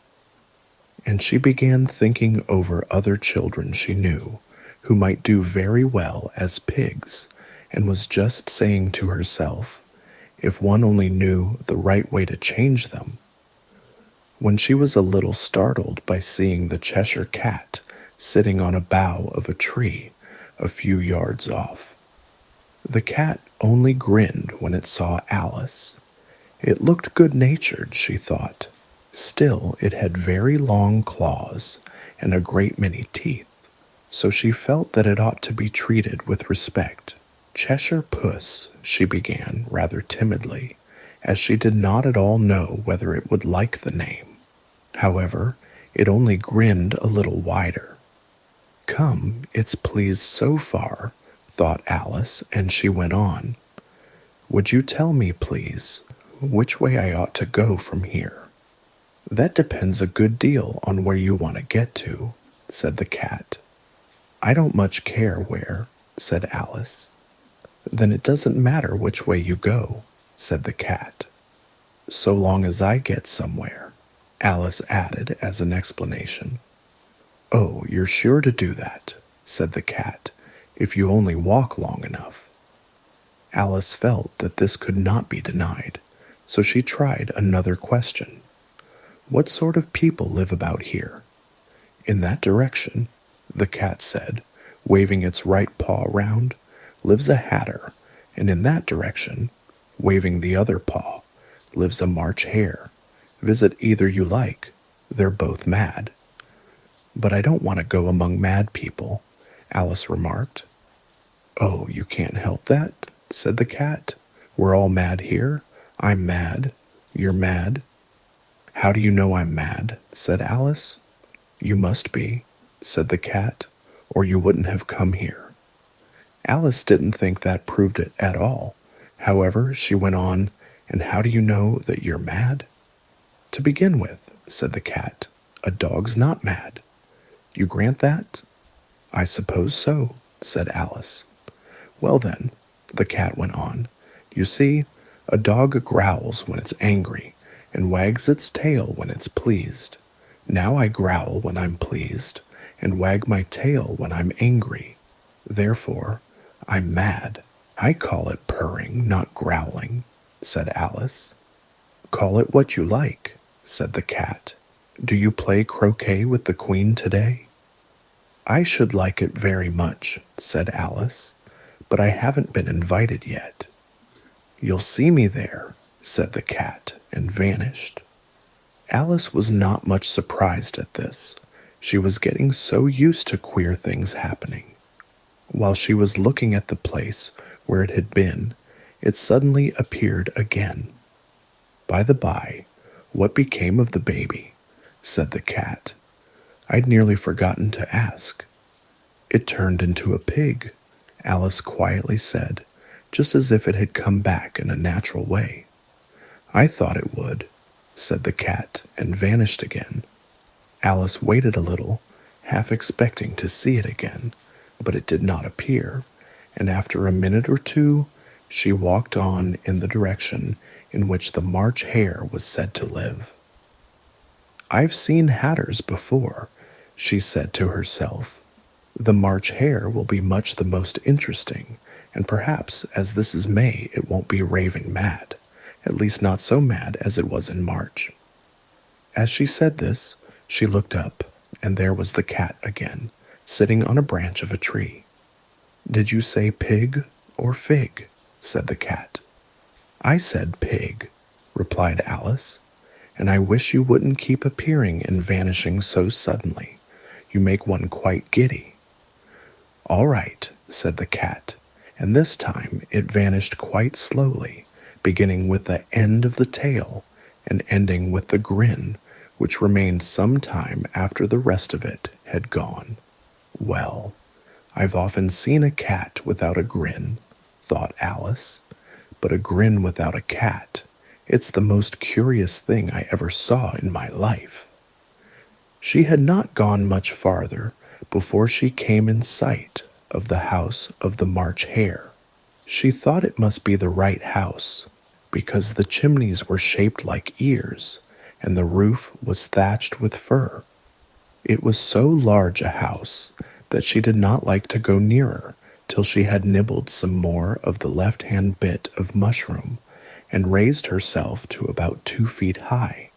And she began thinking over other children she knew, who might do very well as pigs, and was just saying to herself, if one only knew the right way to change them, when she was a little startled by seeing the Cheshire Cat sitting on a bough of a tree a few yards off. The cat only grinned when it saw Alice. It looked good-natured, she thought. Still, it had very long claws and a great many teeth, so she felt that it ought to be treated with respect. Cheshire Puss, she began rather timidly, as she did not at all know whether it would like the name. However, it only grinned a little wider. Come, it's pleased so far, thought Alice, and she went on. Would you tell me, please, which way I ought to go from here? That depends a good deal on where you want to get to, said the cat. I don't much care where, said Alice. Then it doesn't matter which way you go, said the cat. So long as I get somewhere, Alice added as an explanation. Oh, you're sure to do that, said the cat, if you only walk long enough. Alice felt that this could not be denied, so she tried another question. What sort of people live about here? In that direction, the cat said, waving its right paw round, lives a hatter, and in that direction, waving the other paw, lives a March hare. Visit either you like. They're both mad. But I don't want to go among mad people, Alice remarked. Oh, you can't help that, said the cat. We're all mad here. I'm mad. You're mad. How do you know I'm mad? Said Alice. You must be, said the cat, or you wouldn't have come here. Alice didn't think that proved it at all. However, she went on, "And how do you know that you're mad?" "To begin with," said the cat, "a dog's not mad. You grant that?" "I suppose so," said Alice. "Well then," the cat went on, "you see, a dog growls when it's angry and wags its tail when it's pleased. Now I growl when I'm pleased and wag my tail when I'm angry. Therefore, I'm mad." "I call it purring, not growling," said Alice. "Call it what you like," said the cat. "Do you play croquet with the queen today?" "I should like it very much," said Alice, "but I haven't been invited yet." "You'll see me there," said the cat, and vanished. Alice was not much surprised at this. She was getting so used to queer things happening. While she was looking at the place where it had been, it suddenly appeared again. "By the by, what became of the baby?" said the cat. "I'd nearly forgotten to ask." "It turned into a pig," Alice quietly said, just as if it had come back in a natural way. "I thought it would," said the cat, and vanished again. Alice waited a little, half expecting to see it again, but it did not appear, and after a minute or two, she walked on in the direction in which the March Hare was said to live. "I've seen hatters before," she said to herself. "The March Hare will be much the most interesting, and perhaps as this is May it won't be raving mad, at least not so mad as it was in March." As she said this, she looked up, and there was the cat again, sitting on a branch of a tree. "Did you say pig or fig?" said the cat. "I said pig," replied Alice, "and I wish you wouldn't keep appearing and vanishing so suddenly. You make one quite giddy." "All right," said the cat, and this time it vanished quite slowly, beginning with the end of the tail and ending with the grin, which remained some time after the rest of it had gone. "Well, I've often seen a cat without a grin," thought Alice, "but a grin without a cat, it's the most curious thing I ever saw in my life." She had not gone much farther before she came in sight of the house of the March Hare. She thought it must be the right house, because the chimneys were shaped like ears, and the roof was thatched with fur. It was so large a house that she did not like to go nearer till she had nibbled some more of the left-hand bit of mushroom and raised herself to about 2 feet high.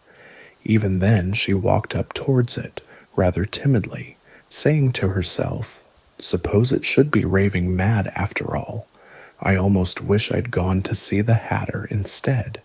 Even then she walked up towards it rather timidly, saying to herself, "Suppose it should be raving mad after all. I almost wish I'd gone to see the Hatter instead."